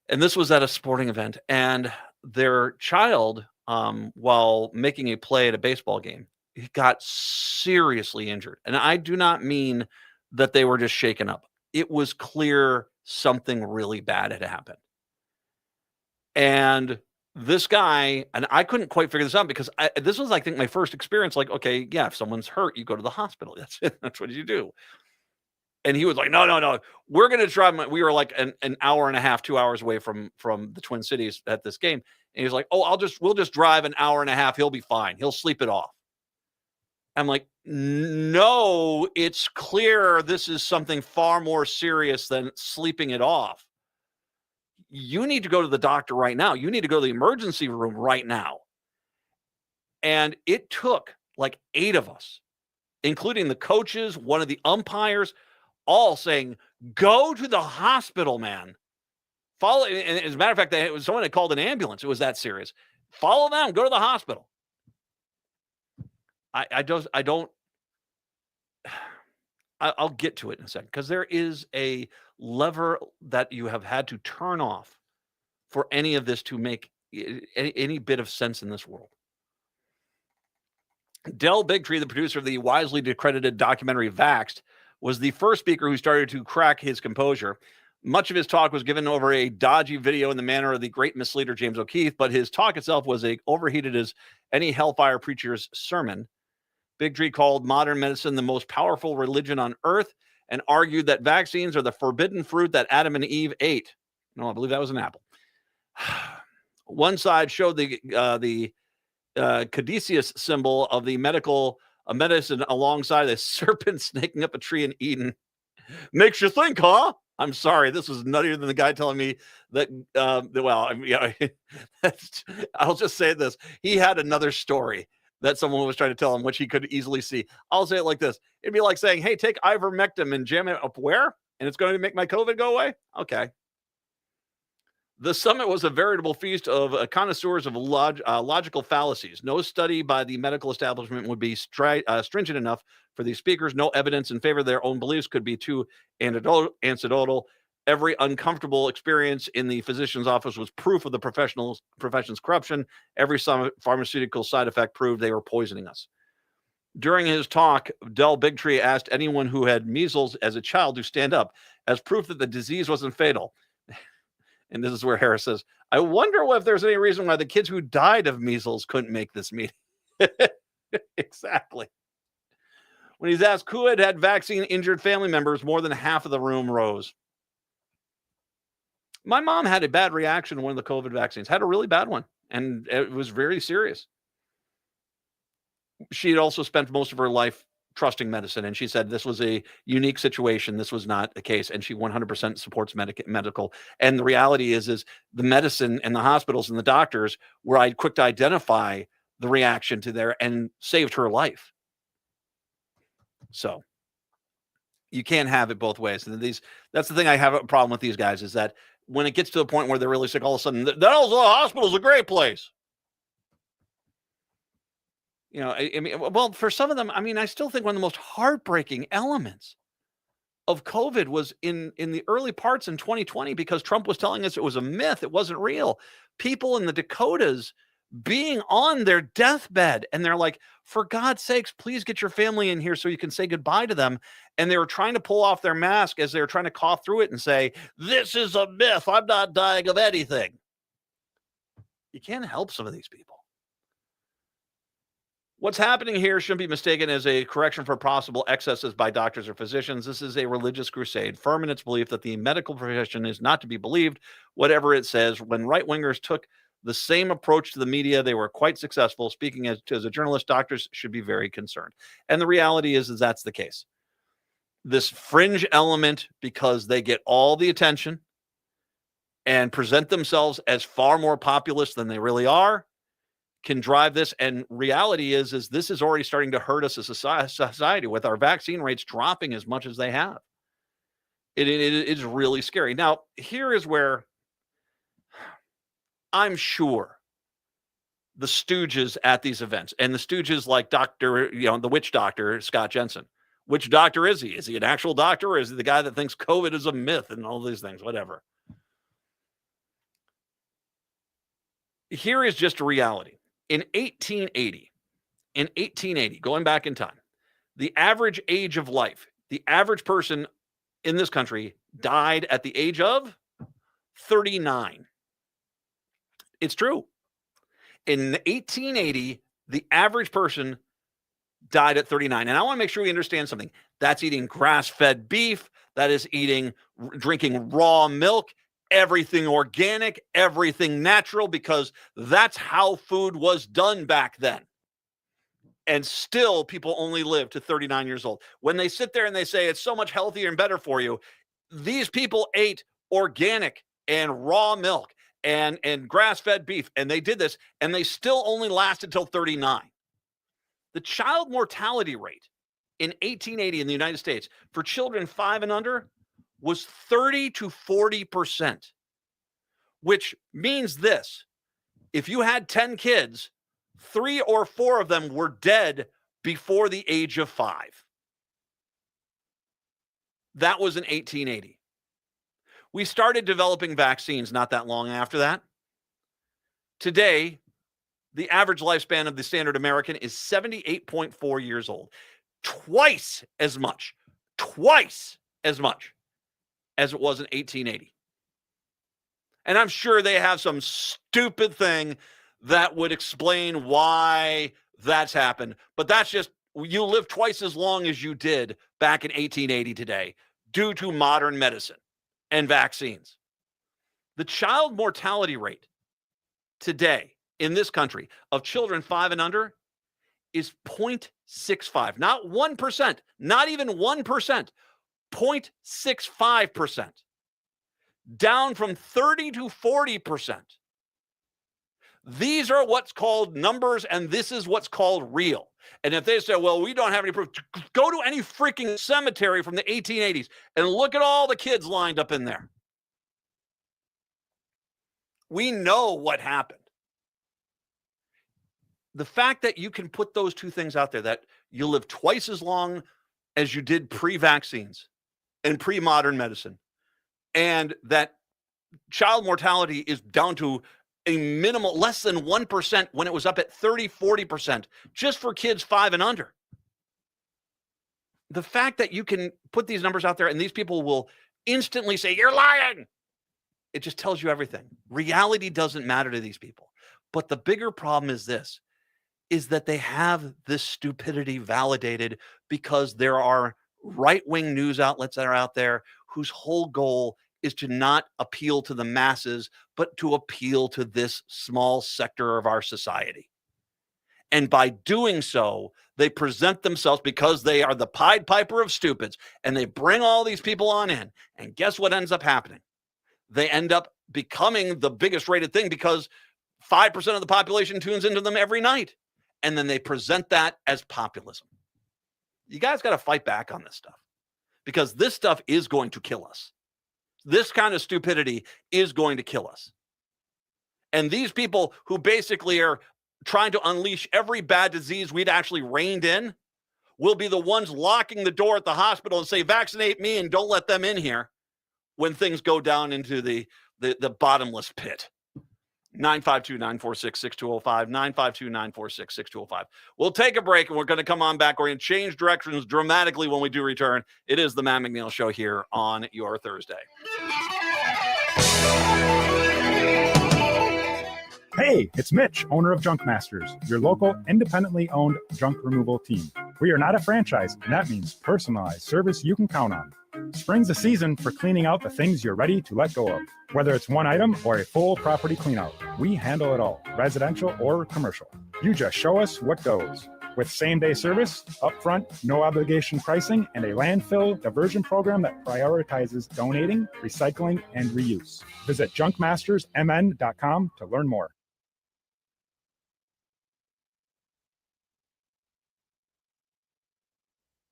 And this was at a sporting event. And their child, while making a play at a baseball game, he got seriously injured. And I do not mean that they were just shaken up. It was clear something really bad had happened. And this guy, and I couldn't quite figure this out because this was, I think, my first experience. Like, okay, yeah, if someone's hurt, you go to the hospital. That's it. That's what you do. And he was like, no, we're going to try. We were like an hour and a half, 2 hours away from the Twin Cities at this game. And he was like, oh, we'll just drive an hour and a half. He'll be fine. He'll sleep it off. I'm like, no, it's clear this is something far more serious than sleeping it off. You need to go to the doctor right now. You need to go to the emergency room right now. And it took like 8 of us, including the coaches, one of the umpires, all saying, go to the hospital, man. Follow. And as a matter of fact, someone had called an ambulance. It was that serious. Follow them. Go to the hospital. I'll get to it in a second because there is a lever that you have had to turn off for any of this to make any bit of sense in this world. Del Bigtree, the producer of the wisely discredited documentary Vaxxed, was the first speaker who started to crack his composure. Much of his talk was given over a dodgy video in the manner of the great misleader James O'Keefe, but his talk itself was overheated as any hellfire preacher's sermon. Bigtree called modern medicine the most powerful religion on earth and argued that vaccines are the forbidden fruit that Adam and Eve ate. No, I believe that was an apple. One side showed the caduceus symbol of the medicine alongside a serpent snaking up a tree in Eden. Makes you think, huh? I'm sorry, this was nuttier than the guy telling me that. I'll just say this: he had another story that someone was trying to tell him, which he could easily see. I'll say it like this: it'd be like saying, "Hey, take ivermectin and jam it up where, and it's going to make my COVID go away." Okay. The summit was a veritable feast of connoisseurs of logical fallacies. No study by the medical establishment would be stringent enough for these speakers. No evidence in favor of their own beliefs could be too anecdotal. Every uncomfortable experience in the physician's office was proof of the profession's corruption. Every pharmaceutical side effect proved they were poisoning us. During his talk, Del Bigtree asked anyone who had measles as a child to stand up as proof that the disease wasn't fatal. And this is where Harris says, I wonder if there's any reason why the kids who died of measles couldn't make this meeting. Exactly. When he's asked who had vaccine-injured family members, more than half of the room rose. My mom had a bad reaction to one of the COVID vaccines, had a really bad one, and it was very serious. She had also spent most of her life trusting medicine, and she said this was a unique situation. This was not the case, and she 100% supports medical. And the reality is the medicine and the hospitals and the doctors were quick to identify the reaction to there and saved her life. So you can't have it both ways. And that's the thing I have a problem with these guys is that when it gets to the point where they're really sick, all of a sudden, the hospital's a great place. You know, I mean, well, for some of them, I mean, I still think one of the most heartbreaking elements of COVID was in the early parts in 2020 because Trump was telling us it was a myth. It wasn't real. People in the Dakotas being on their deathbed and they're like, for God's sakes, please get your family in here so you can say goodbye to them. And they were trying to pull off their mask as they were trying to cough through it and say, this is a myth. I'm not dying of anything. You can't help some of these people. What's happening here shouldn't be mistaken as a correction for possible excesses by doctors or physicians. This is a religious crusade, firm in its belief that the medical profession is not to be believed, whatever it says. When right-wingers took the same approach to the media, they were quite successful. Speaking as a journalist, doctors should be very concerned. And the reality is that's the case. This fringe element, because they get all the attention and present themselves as far more populist than they really are, can drive this. And reality is this is already starting to hurt us as a society with our vaccine rates dropping as much as they have. It is really scary. Now, here is where I'm sure the stooges at these events, and the stooges like the witch doctor, Scott Jensen. Which doctor is he? Is he an actual doctor, or is he the guy that thinks COVID is a myth and all these things? Whatever. Here is just a reality. In 1880, going back in time, the average age of life, the average person in this country died at the age of 39. It's true. In 1880, the average person died at 39. And I want to make sure we understand something. That's eating grass-fed beef. That is drinking raw milk, everything organic, everything natural, because that's how food was done back then. And still, people only live to 39 years old. When they sit there and they say it's so much healthier and better for you, these people ate organic and raw milk and grass-fed beef, and they did this, and they still only lasted till 39. The child mortality rate in 1880 in the United States for children 5 and under was 30 to 40%, which means this: if you had 10 kids, 3 or 4 of them were dead before the age of 5. That was in 1880. We started developing vaccines not that long after that. Today, the average lifespan of the standard American is 78.4 years old. Twice as much as it was in 1880. And I'm sure they have some stupid thing that would explain why that's happened. But that's just, you live twice as long as you did back in 1880 today due to modern medicine and vaccines. The child mortality rate today in this country of children 5 and under is 0.65, not 1%, not even 1%, 0.65%, down from 30 to 40%. These are what's called numbers, and this is what's called real. And if they say, well, we don't have any proof, go to any freaking cemetery from the 1880s and look at all the kids lined up in there. We know what happened. The fact that you can put those two things out there, that you live twice as long as you did pre-vaccines and pre-modern medicine, and that child mortality is down to a minimal, less than 1% when it was up at 30, 40% just for kids 5 and under. The fact that you can put these numbers out there and these people will instantly say, you're lying. It just tells you everything. Reality doesn't matter to these people. But the bigger problem is this, is that they have this stupidity validated because there are right-wing news outlets that are out there whose whole goal is to not appeal to the masses, but to appeal to this small sector of our society. And by doing so, they present themselves, because they are the Pied Piper of stupids, and they bring all these people on in. And guess what ends up happening? They end up becoming the biggest rated thing because 5% of the population tunes into them every night. And then they present that as populism. You guys got to fight back on this stuff, because this stuff is going to kill us. This kind of stupidity is going to kill us. And these people who basically are trying to unleash every bad disease we'd actually reined in will be the ones locking the door at the hospital and say, vaccinate me and don't let them in here, when things go down into the bottomless pit. 952-946-6205, 952-946-6205. We'll take a break, and we're going to come on back. We're going to change directions dramatically when we do return. It is the Matt McNeil Show here on your Thursday. Hey, it's Mitch, owner of Junk Masters, your local independently owned junk removal team. We are not a franchise, and that means personalized service you can count on. Spring's a season for cleaning out the things you're ready to let go of. Whether it's one item or a full property cleanout, we handle it all, residential or commercial. You just show us what goes. With same-day service, upfront, no-obligation pricing, and a landfill diversion program that prioritizes donating, recycling, and reuse. Visit junkmastersmn.com to learn more.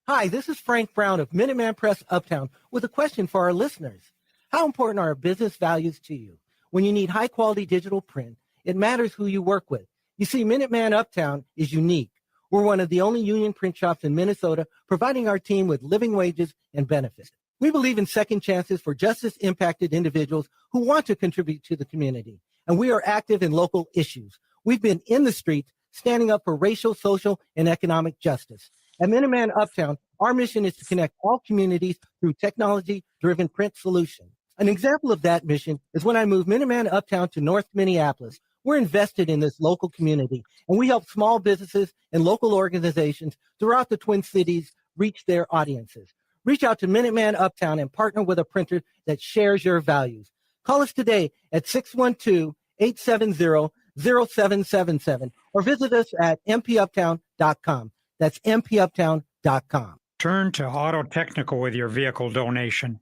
Hi, this is Frank Brown of Minuteman Press Uptown with a question for our listeners. How important are business values to you? When you need high-quality digital print, it matters who you work with. You see, Minuteman Uptown is unique. We're one of the only union print shops in Minnesota providing our team with living wages and benefits. We believe in second chances for justice-impacted individuals who want to contribute to the community, and we are active in local issues. We've been in the streets standing up for racial, social, and economic justice. At Minuteman Uptown, our mission is to connect all communities through technology-driven print solutions. An example of that mission is when I moved Minuteman Uptown to North Minneapolis. We're invested in this local community, and we help small businesses and local organizations throughout the Twin Cities reach their audiences. Reach out to Minuteman Uptown and partner with a printer that shares your values. Call us today at 612-870-0777 or visit us at mpuptown.com. That's mpuptown.com. Turn to Auto Technical with your vehicle donation.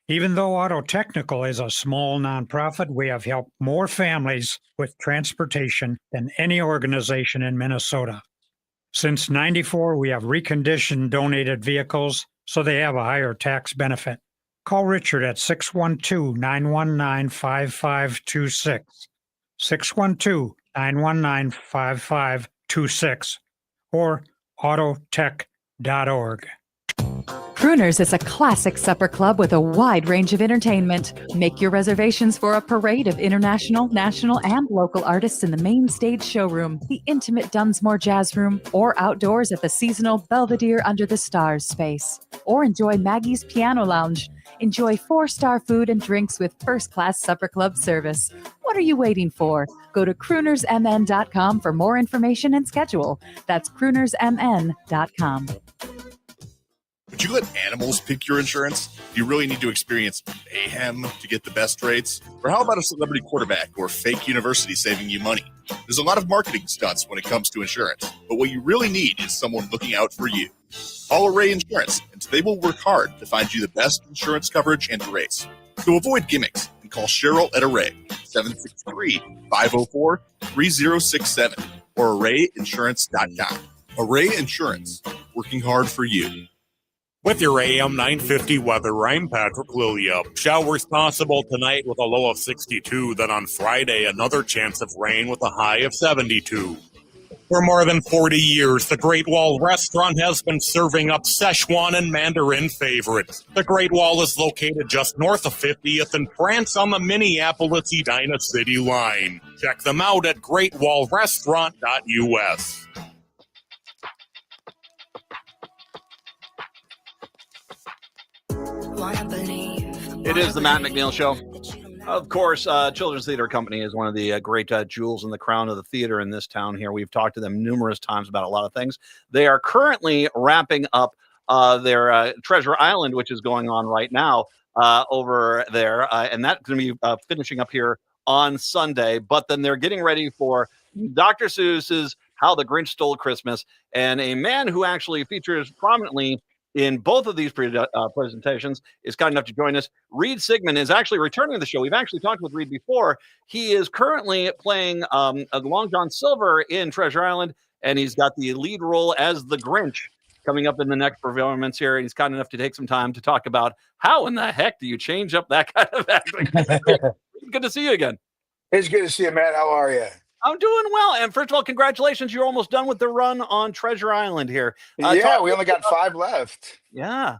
Even though Auto Technical is a small nonprofit, we have helped more families with transportation than any organization in Minnesota. Since '94, we have reconditioned donated vehicles so they have a higher tax benefit. Call Richard at 612-919-5526, 612-919-5526, or autotech.org. Crooners is a classic supper club with a wide range of entertainment. Make your reservations for a parade of international, national, and local artists in the main stage showroom, the intimate Dunsmore Jazz Room, or outdoors at the seasonal Belvedere Under the Stars space. Or enjoy Maggie's Piano Lounge. Enjoy 4-star food and drinks with first-class supper club service. What are you waiting for? Go to croonersmn.com for more information and schedule. That's croonersmn.com. Would you let animals pick your insurance? Do you really need to experience mayhem to get the best rates? Or how about a celebrity quarterback or fake university saving you money? There's a lot of marketing stunts when it comes to insurance, but what you really need is someone looking out for you. Call Array Insurance, and they will work hard to find you the best insurance coverage and rates. So avoid gimmicks and call Cheryl at Array, 763-504-3067, or arrayinsurance.com. Array Insurance, working hard for you. With your AM 950 weather, I'm Patrick Lilia. Showers possible tonight with a low of 62. Then on Friday, another chance of rain with a high of 72. For more than 40 years, the Great Wall Restaurant has been serving up Szechuan and Mandarin favorites. The Great Wall is located just north of 50th in France on the Minneapolis-Edina City line. Check them out at greatwallrestaurant.us. It is the Matt McNeil Show. Of course, Children's Theater Company is one of the great jewels in the crown of the theater in this town here. We've talked to them numerous times about a lot of things. They are currently wrapping up their Treasure Island, which is going on right now over there. And that's going to be finishing up here on Sunday. But then they're getting ready for Dr. Seuss's How the Grinch Stole Christmas. And a man who actually features prominently in both of these presentations is kind enough to join us. Reed Sigmund is actually returning to the show. We've actually talked with Reed before. He is currently playing Long John Silver in Treasure Island, and he's got the lead role as the Grinch coming up in the next performance here. And he's kind enough to take some time to talk about how in the heck do you change up that kind of acting. Good to see you again. It's good to see you, Matt. How are you? I'm doing well. And first of all, congratulations. You're almost done with the run on Treasure Island here. Yeah, we only got 5 left. Yeah.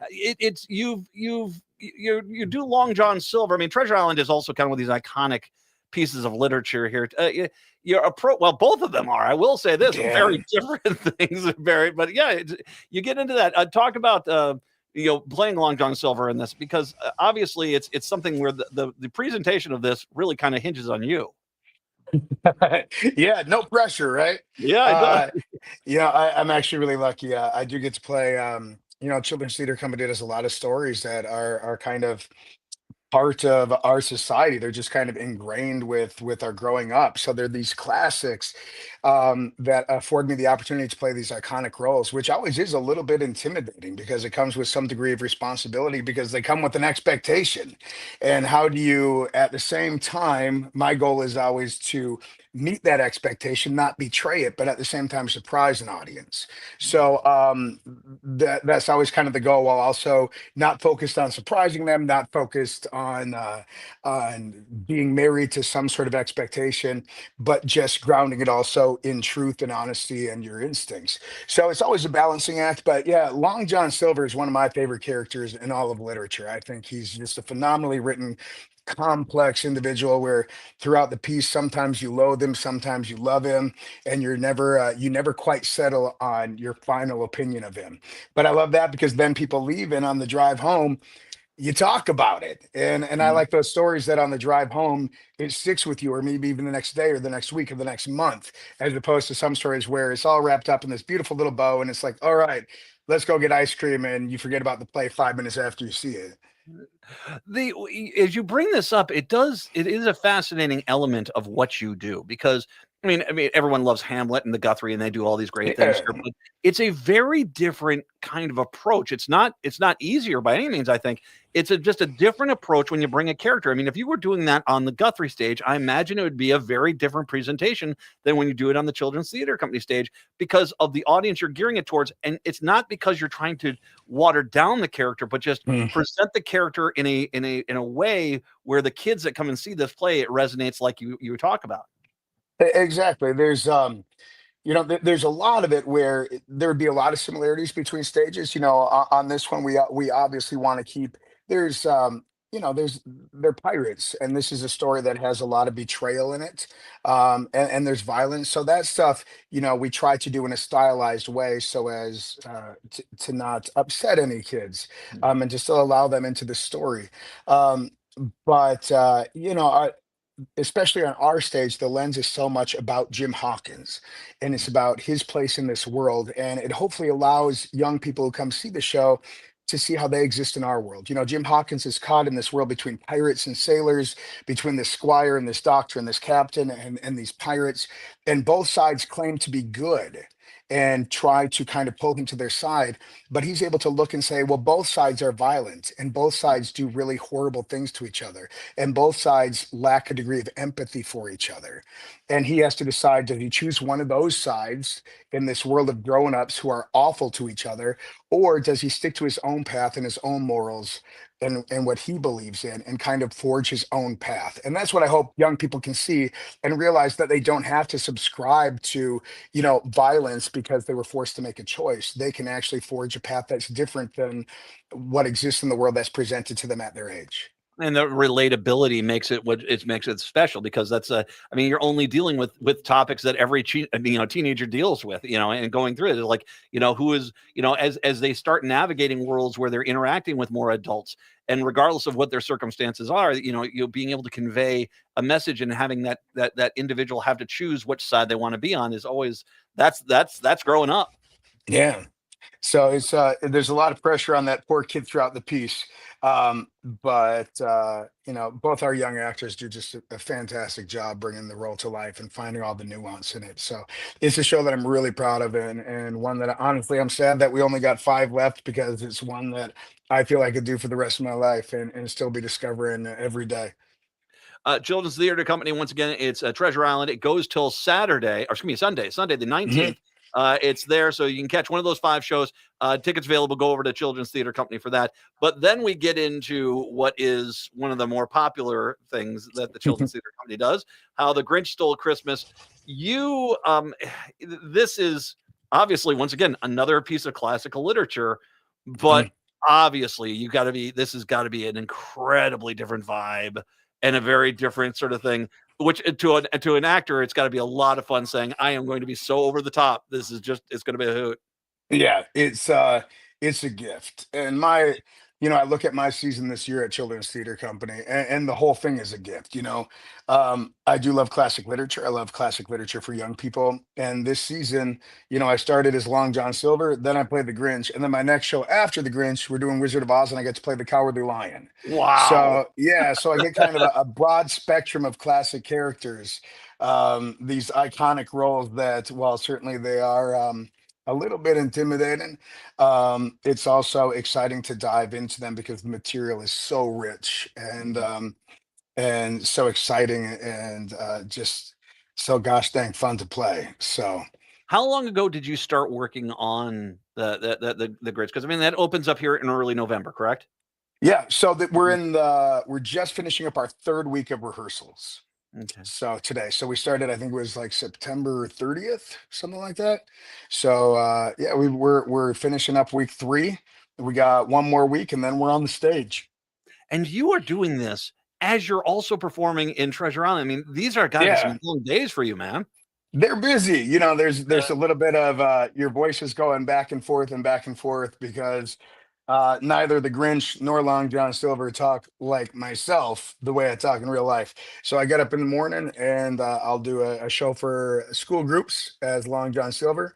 You do Long John Silver. I mean, Treasure Island is also kind of one of these iconic pieces of literature here. Well, both of them are. I will say this, very different things. But yeah, you get into that. Talk about playing Long John Silver in this, because obviously it's something where the presentation of this really kind of hinges on you. Yeah, no pressure, right? Yeah. I'm actually really lucky. I do get to play. Children's Theater Company does a lot of stories that are kind of part of our society. They're just kind of ingrained with our growing up. So they're these classics that afford me the opportunity to play these iconic roles, which always is a little bit intimidating because it comes with some degree of responsibility because they come with an expectation. And how do you, at the same time, my goal is always to meet that expectation, not betray it, but at the same time surprise an audience. So that's always kind of the goal, while also not focused on surprising them, not focused on being married to some sort of expectation, but just grounding it also in truth and honesty and your instincts. So it's always a balancing act. But yeah, Long John Silver is one of my favorite characters in all of literature. I think he's just a phenomenally written, complex individual where throughout the piece sometimes you loathe him, sometimes you love him, and you never quite settle on your final opinion of him. But I love that because then people leave, and on the drive home you talk about it. And I like those stories that on the drive home it sticks with you, or maybe even the next day or the next week or the next month, as opposed to some stories where it's all wrapped up in this beautiful little bow and it's like, all right, let's go get ice cream, and you forget about the play 5 minutes after you see it. The As you bring this up, it is a fascinating element of what you do, because I mean everyone loves Hamlet and the Guthrie, and they do all these great things Yeah. here, but it's a very different kind of approach. It's not easier by any means, I think. It's just a different approach when you bring a character. I mean, if you were doing that on the Guthrie stage, I imagine it would be a very different presentation than when you do it on the Children's Theater Company stage, because of the audience you're gearing it towards. And it's not because you're trying to water down the character, but just Mm. present the character in a way where the kids that come and see this play, it resonates like you talk about. Exactly. There's a lot of it where there would be a lot of similarities between stages. On this one, we obviously want to keep. There's they're pirates, and this is a story that has a lot of betrayal in it, and there's violence. So that stuff, we try to do in a stylized way, so as to not upset any kids, and to still allow them into the story. Um, but especially on our stage, the lens is so much about Jim Hawkins, and it's about his place in this world. And it hopefully allows young people who come see the show to see how they exist in our world. Jim Hawkins is caught in this world between pirates and sailors, between this squire and this doctor and this captain and these pirates. And both sides claim to be good and try to kind of pull him to their side. But he's able to look and say, well, both sides are violent and both sides do really horrible things to each other, and both sides lack a degree of empathy for each other. And he has to decide, does he choose one of those sides in this world of grown-ups who are awful to each other, or does he stick to his own path and his own morals and what he believes in, and kind of forge his own path? And that's what I hope young people can see and realize, that they don't have to subscribe to violence because they were forced to make a choice. They can actually forge a path that's different than what exists in the world that's presented to them at their age. And the relatability makes it special, because I mean, you're only dealing with topics that every teenager deals with, and going through it, like, who is, as they start navigating worlds where they're interacting with more adults, and regardless of what their circumstances are, you being able to convey a message and having that individual have to choose which side they want to be on, is always, that's growing up. Yeah. So there's a lot of pressure on that poor kid throughout the piece. But both our young actors do just a fantastic job bringing the role to life and finding all the nuance in it. So it's a show that I'm really proud of, and one that honestly I'm sad that we only got five left, because it's one that I feel I could do for the rest of my life, and still be discovering every day. Children's Theater Company, once again, it's Treasure Island. It goes till Saturday, or excuse me, Sunday the Mhm. 19th. It's there, so you can catch one of those five shows. Tickets available. Go over to Children's Theater Company for that. But then we get into what is one of the more popular things that the Children's Theater Company does: How the Grinch Stole Christmas. You, this is obviously, once again, another piece of classical literature, but Mhm. obviously this has got to be an incredibly different vibe and a very different sort of thing, which to an actor, it's got to be a lot of fun saying, I am going to be so over the top, it's going to be a hoot. Yeah, it's a gift. And I look at my season this year at Children's Theater Company, and the whole thing is a gift. I do love classic literature. I love classic literature for young people. And this season, I started as Long John Silver, then I played the Grinch, and then my next show after the Grinch, we're doing Wizard of Oz, and I get to play the Cowardly Lion. Wow. So yeah, so I get kind of a broad spectrum of classic characters, these iconic roles that, while certainly they are a little bit intimidating, it's also exciting to dive into them because the material is so rich and so exciting, and just so gosh dang fun to play. So How long ago did you start working on the Grinch? Because I mean, that opens up here in early November, correct? yeah, so that Mhm. we're just finishing up our third week of rehearsals. Okay. So today, so we started, I think it was like September 30th, something like that. So yeah, we're finishing up week 3. We got one more week and then we're on the stage. And you are doing this as you're also performing in Treasure Island. I mean, these are gotta be Yeah. some long days for you, man. They're busy. You know, there's a little bit of your voice is going back and forth because neither the Grinch nor Long John Silver talk like myself the way I talk in real life. So I get up in the morning and I'll do a show for school groups as Long John Silver.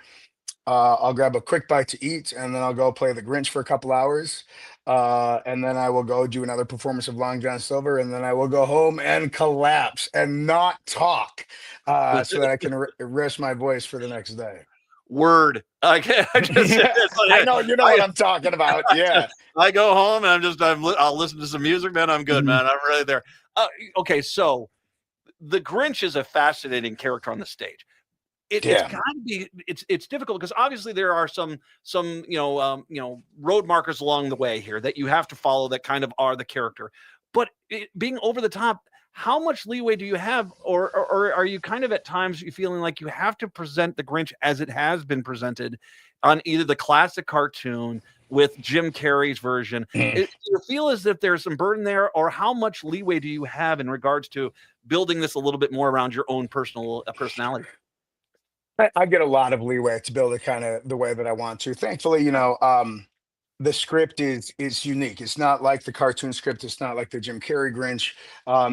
I'll grab a quick bite to eat, and then I'll go play the Grinch for a couple hours. And then I will go do another performance of Long John Silver, and then I will go home and collapse and not talk, so that I can rest my voice for the next day. Word. I just Yeah, it's I like, know you know what I'm talking about. Yeah. I go home and I'll listen to some music, man. I'm good, Mhm. man. I'm really there. Okay, so the Grinch is a fascinating character on the stage. It's Yeah. got to be it's difficult because obviously there are some road markers along the way here that you have to follow that kind of are the character. But being over the top, how much leeway do you have, or are you kind of at times you feeling like you have to present the Grinch as it has been presented on either the classic cartoon with Jim Carrey's version? Mm. Do you feel as if there's some burden there, or how much leeway do you have in regards to building this a little bit more around your own personal personality? I get a lot of leeway to build it kind of the way that I want to. Thankfully, the script is unique. It's not like the cartoon script. It's not like the Jim Carrey Grinch.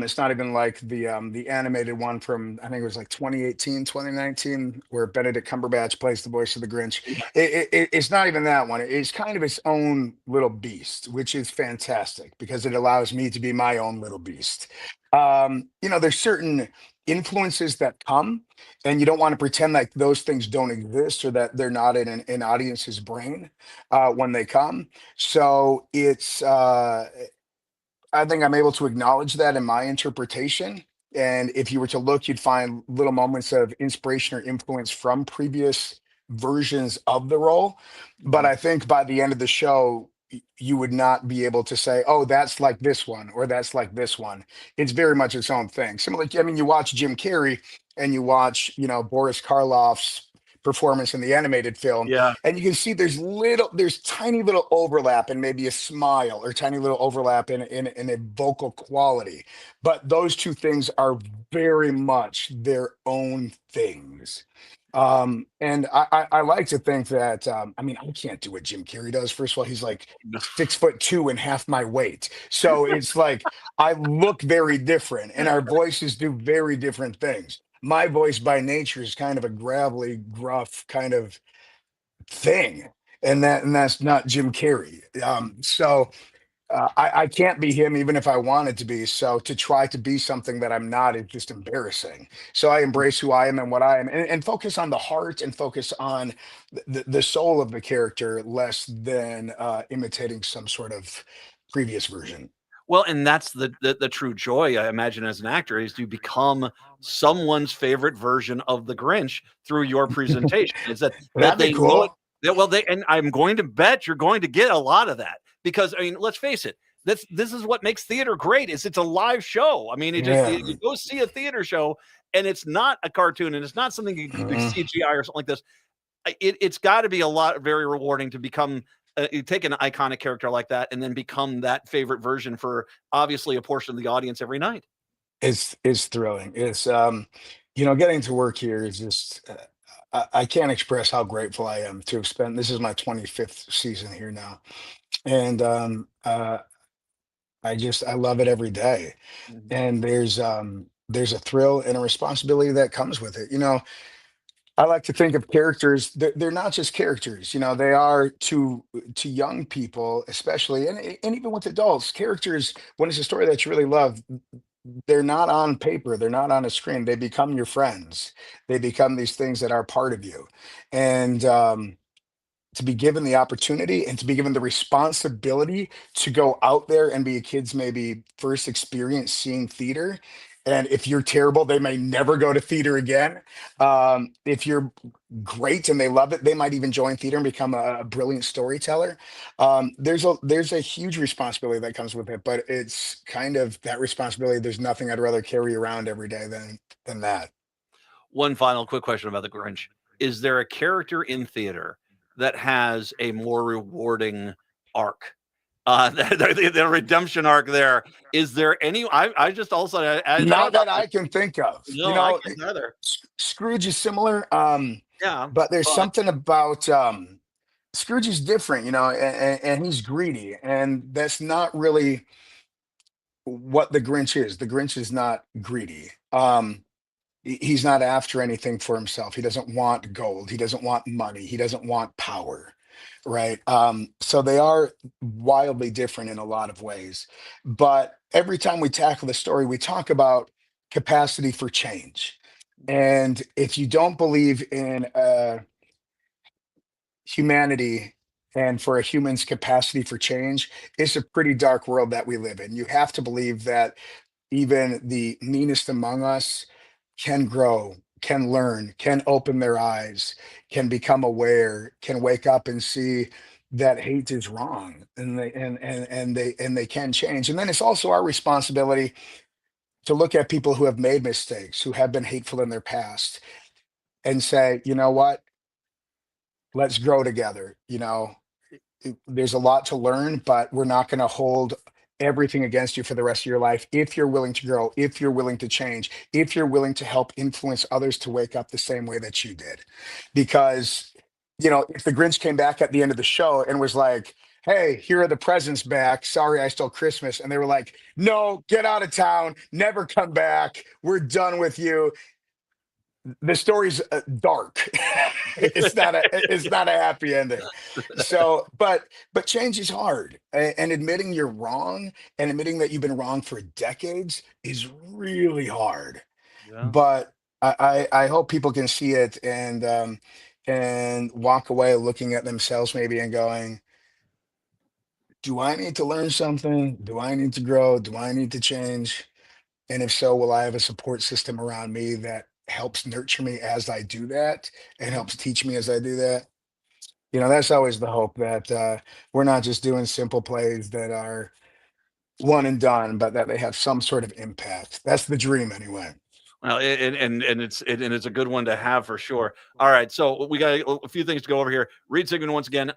It's not even like the animated one from I think it was like 2018, 2019, where Benedict Cumberbatch plays the voice of the Grinch. It's not even that one. It's kind of its own little beast, which is fantastic because it allows me to be my own little beast. There's certain influences that come and you don't want to pretend like those things don't exist or that they're not in an audience's brain when they come. So I think I'm able to acknowledge that in my interpretation. And if you were to look, you'd find little moments of inspiration or influence from previous versions of the role. But Mhm. I think by the end of the show, you would not be able to say, oh, that's like this one or that's like this one. It's very much its own thing. Similar, I mean, you watch Jim Carrey and you watch, Boris Karloff's performance in the animated film Yeah. and you can see there's tiny little overlap in maybe a smile or tiny little overlap in a vocal quality, but those two things are very much their own things. And I like to think that I mean I can't do what Jim Carrey does. First of all, he's like 6'2" and half my weight, so it's like I look very different and our voices do very different things. My voice by nature is kind of a gravelly, gruff kind of thing, and that's not Jim Carrey. I can't be him even if I wanted to be. So to try to be something that I'm not is just embarrassing. So I embrace who I am and what I am, and focus on the heart and focus on the soul of the character, less than imitating some sort of previous version. Well, and that's the true joy, I imagine, as an actor, is to become someone's favorite version of the Grinch through your presentation. Is that That'd be they know it cool. that well, they and I'm going to bet you're going to get a lot of that because I mean, let's face it, this is what makes theater great, is it's a live show. I mean, it just Yeah. you go see a theater show and it's not a cartoon and it's not something you can Mhm. CGI or something like this. It's got to be a lot very rewarding to become you take an iconic character like that and then become that favorite version for obviously a portion of the audience every night. It's thrilling. Getting to work here is just I can't express how grateful I am to have spent. This is my 25th season here now, and I love it every day. Mhm. And there's a thrill and a responsibility that comes with it. I like to think of characters. They're not just characters. They are to young people, especially, and even with adults. Characters, when it's a story that you really love, they're not on paper, they're not on a screen, they become your friends, they become these things that are part of you. And to be given the opportunity and to be given the responsibility to go out there and be a kid's maybe first experience seeing theater And if you're terrible, they may never go to theater again. If you're great and they love it, they might even join theater and become a brilliant storyteller. There's a huge responsibility that comes with it, but it's kind of that responsibility. There's nothing I'd rather carry around every day than that. One final quick question about the Grinch. Is there a character in theater that has a more rewarding arc? The redemption arc there. Is there any? I just also I Not don't know. that I can think of. No, I can't either. Scrooge is similar, Yeah, but there's something about Scrooge is different, and he's greedy, and that's not really what the Grinch is. The Grinch is not greedy. He's not after anything for himself. He doesn't want gold. He doesn't want money. He doesn't want power, right? So they are wildly different in a lot of ways. But every time we tackle the story, we talk about capacity for change. And if you don't believe in humanity and for a human's capacity for change, it's a pretty dark world that we live in. You have to believe that even the meanest among us can grow, can learn, can open their eyes, can become aware, can wake up and see that hate is wrong, and they can change. And then it's also our responsibility to look at people who have made mistakes, who have been hateful in their past, and say, you know what? Let's grow together. There's a lot to learn, but we're not going to hold everything against you for the rest of your life if you're willing to grow, if you're willing to change, if you're willing to help influence others to wake up the same way that you did. Because, if the Grinch came back at the end of the show and was like, hey, here are the presents back. Sorry, I stole Christmas. And they were like, no, get out of town, never come back. We're done with you. The story's dark. It's not a happy ending. So, but change is hard, and admitting you're wrong and admitting that you've been wrong for decades is really hard. Yeah. But I hope people can see it and walk away looking at themselves maybe and going, do I need to learn something? Do I need to grow? Do I need to change? And if so, will I have a support system around me that helps nurture me as I do that and helps teach me as I do that? That's always the hope, that we're not just doing simple plays that are one and done, but that they have some sort of impact. That's the dream, anyway. Well, it's a good one to have for sure. All right, so we got a few things to go over here. Reed Sigmund once again.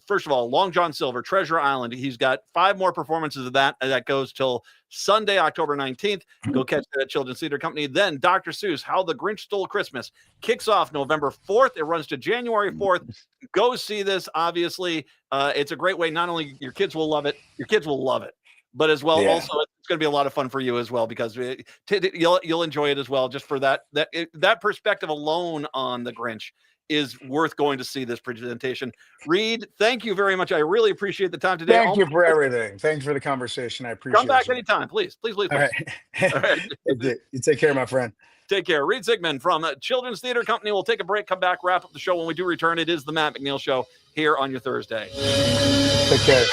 First of all, Long John Silver, Treasure Island. He's got 5 more performances of that. That goes till Sunday, October 19th. Go catch that at Children's Theater Company. Then Dr. Seuss, How the Grinch Stole Christmas, kicks off November 4th. It runs to January 4th. Go see this. Obviously, it's a great way. Not only your kids will love it, your kids will love it. But as well, Yeah. also it's going to be a lot of fun for you as well, because you'll enjoy it as well. Just for that perspective alone on the Grinch is worth going to see this presentation. Reed, thank you very much. I really appreciate the time today. Thank you for everything. Thanks for the conversation. I appreciate it. Come back anytime, please. Please. All right. All right. You take care, my friend. Take care. Reed Sigmund from Children's Theater Company. We'll take a break, come back, wrap up the show. When we do return, it is the Matt McNeil Show here on your Thursday. Take care.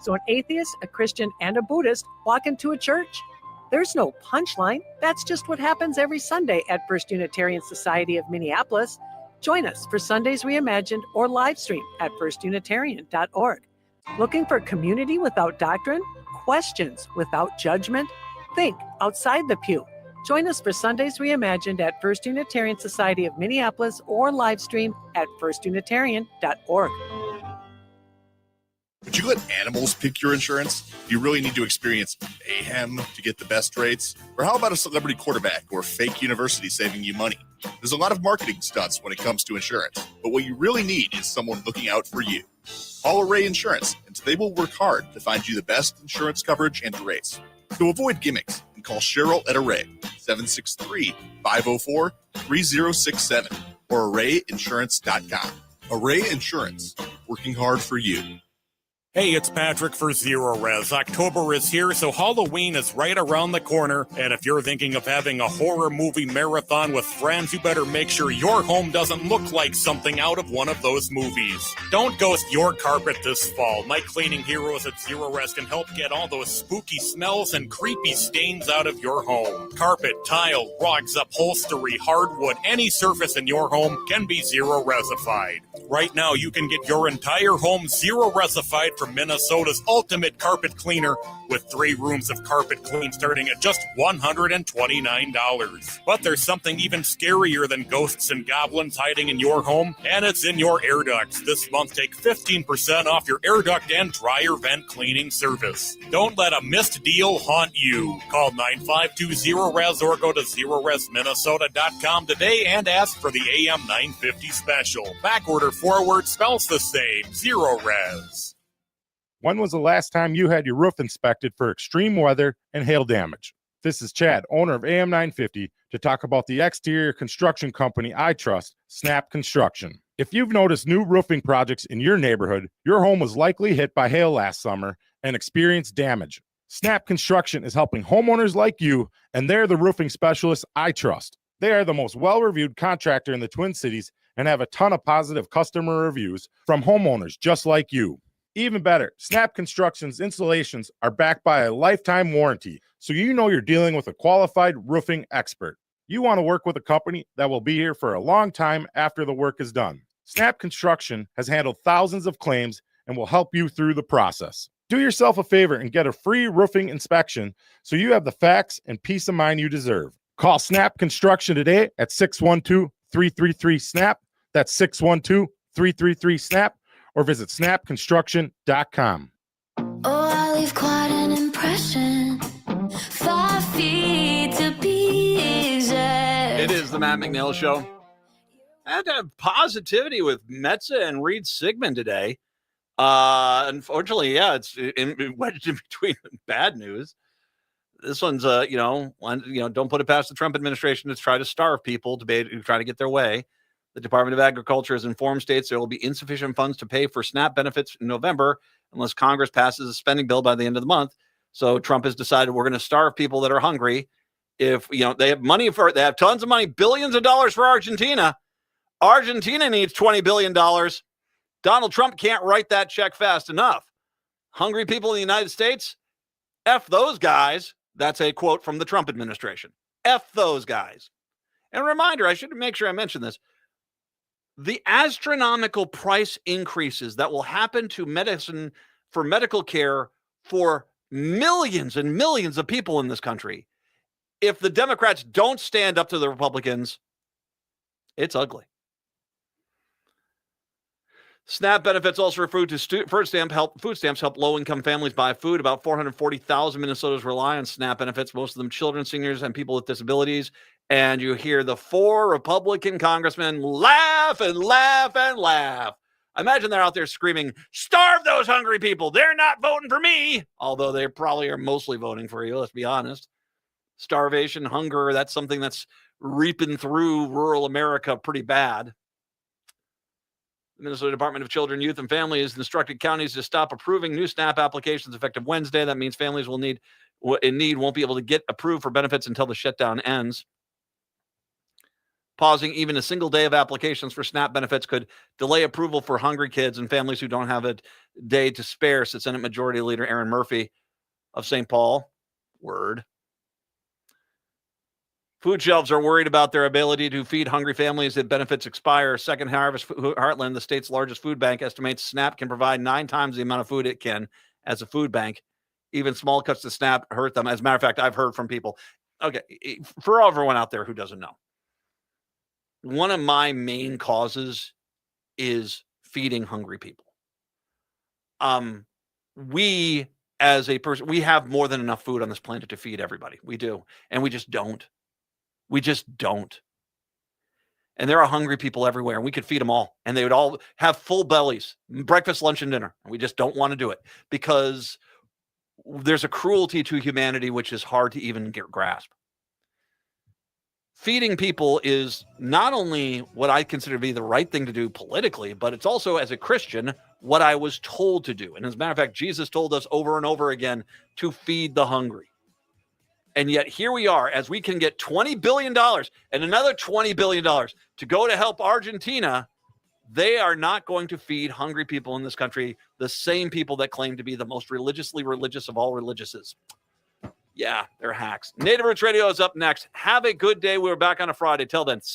So an atheist, a Christian, and a Buddhist walk into a church? There's no punchline. That's just what happens every Sunday at First Unitarian Society of Minneapolis. Join us for Sundays Reimagined or live stream at firstunitarian.org. Looking for community without doctrine? Questions without judgment? Think outside the pew. Join us for Sundays Reimagined at First Unitarian Society of Minneapolis or live stream at firstunitarian.org. Would you let animals pick your insurance? Do you really need to experience mayhem to get the best rates? Or how about a celebrity quarterback or fake university saving you money? There's a lot of marketing stunts when it comes to insurance, but what you really need is someone looking out for you. Call Array Insurance, and they will work hard to find you the best insurance coverage and rates. To avoid gimmicks, and call Cheryl at Array, 763-504-3067, or arrayinsurance.com. Array Insurance, working hard for you. Hey, it's Patrick for Zero Res. October is here, so Halloween is right around the corner. And if you're thinking of having a horror movie marathon with friends, you better make sure your home doesn't look like something out of one of those movies. Don't ghost your carpet this fall. My cleaning heroes at Zero Res can help get all those spooky smells and creepy stains out of your home. Carpet, tile, rugs, upholstery, hardwood, any surface in your home can be Zero Resified. Right now, you can get your entire home Zero Resified from Minnesota's ultimate carpet cleaner, with 3 rooms of carpet clean starting at just $129. But there's something even scarier than ghosts and goblins hiding in your home, and it's in your air ducts. This month, take 15% off your air duct and dryer vent cleaning service. Don't let a missed deal haunt you. Call 9520-RES or go to ZeroResMinnesota.com today and ask for the AM 950 special. Backorder forward spells the same. Zero Res. When was the last time you had your roof inspected for extreme weather and hail damage? This is Chad, owner of AM 950, to talk about the exterior construction company I trust, Snap Construction. If you've noticed new roofing projects in your neighborhood, your home was likely hit by hail last summer and experienced damage. Snap Construction is helping homeowners like you, and they're the roofing specialists I trust. They are the most well-reviewed contractor in the Twin Cities and have a ton of positive customer reviews from homeowners just like you. Even better, Snap Construction's installations are backed by a lifetime warranty, so you know you're dealing with a qualified roofing expert. You want to work with a company that will be here for a long time after the work is done. Snap Construction has handled thousands of claims and will help you through the process. Do yourself a favor and get a free roofing inspection so you have the facts and peace of mind you deserve. Call Snap Construction today at 612-333-SNAP. That's 612-333-SNAP. Or visit snapconstruction.com. Oh, I leave quite an impression. 5 feet to be exact. It is the Matt McNeil Show. I had to have positivity with Metza and Reed Sigmund today. Unfortunately, yeah, it's wedged in between bad news. This one's, don't put it past the Trump administration to try to starve people to try to get their way. The Department of Agriculture has informed states there will be insufficient funds to pay for SNAP benefits in November unless Congress passes a spending bill by the end of the month. So Trump has decided we're going to starve people that are hungry. If they have they have tons of money, billions of dollars for Argentina. Argentina needs $20 billion. Donald Trump can't write that check fast enough. Hungry people in the United States, F those guys. That's a quote from the Trump administration. F those guys. And a reminder, I should make sure I mention this. The astronomical price increases that will happen to medicine for medical care for millions and millions of people in this country. If the Democrats don't stand up to the Republicans, it's ugly. SNAP benefits also refer to food stamps help low-income families buy food. About 440,000 Minnesotans rely on SNAP benefits, most of them children, seniors, and people with disabilities. And you hear the 4 Republican congressmen laugh and laugh and laugh. I imagine they're out there screaming, starve those hungry people. They're not voting for me. Although they probably are mostly voting for you, let's be honest. Starvation, hunger, that's something that's reaping through rural America pretty bad. The Minnesota Department of Children, Youth, and Families instructed counties to stop approving new SNAP applications effective Wednesday. That means families won't be able to get approved for benefits until the shutdown ends. Pausing even a single day of applications for SNAP benefits could delay approval for hungry kids and families who don't have a day to spare, said Senate Majority Leader Aaron Murphy of St. Paul. Word. Food shelves are worried about their ability to feed hungry families if benefits expire. Second Harvest Heartland, the state's largest food bank, estimates SNAP can provide 9 times the amount of food it can as a food bank. Even small cuts to SNAP hurt them. As a matter of fact, I've heard from people. Okay, for everyone out there who doesn't know, one of my main causes is feeding hungry people. We, as a person, we have more than enough food on this planet to feed everybody. We do. And we just don't. We just don't. And there are hungry people everywhere, and we could feed them all. And they would all have full bellies, breakfast, lunch, and dinner. And we just don't want to do it because there's a cruelty to humanity which is hard to even grasp. feeding people is not only what I consider to be the right thing to do politically, but it's also, as a Christian, what I was told to do. And as a matter of fact, Jesus told us over and over again to feed the hungry. And yet here we are, as we can get $20 billion and another $20 billion to go to help Argentina. They are not going to feed hungry people in this country, the same people that claim to be the most religiously religious of all religiouses. Yeah, they're hacks. Native Roots Radio is up next. Have a good day. We're back on a Friday. Till then, see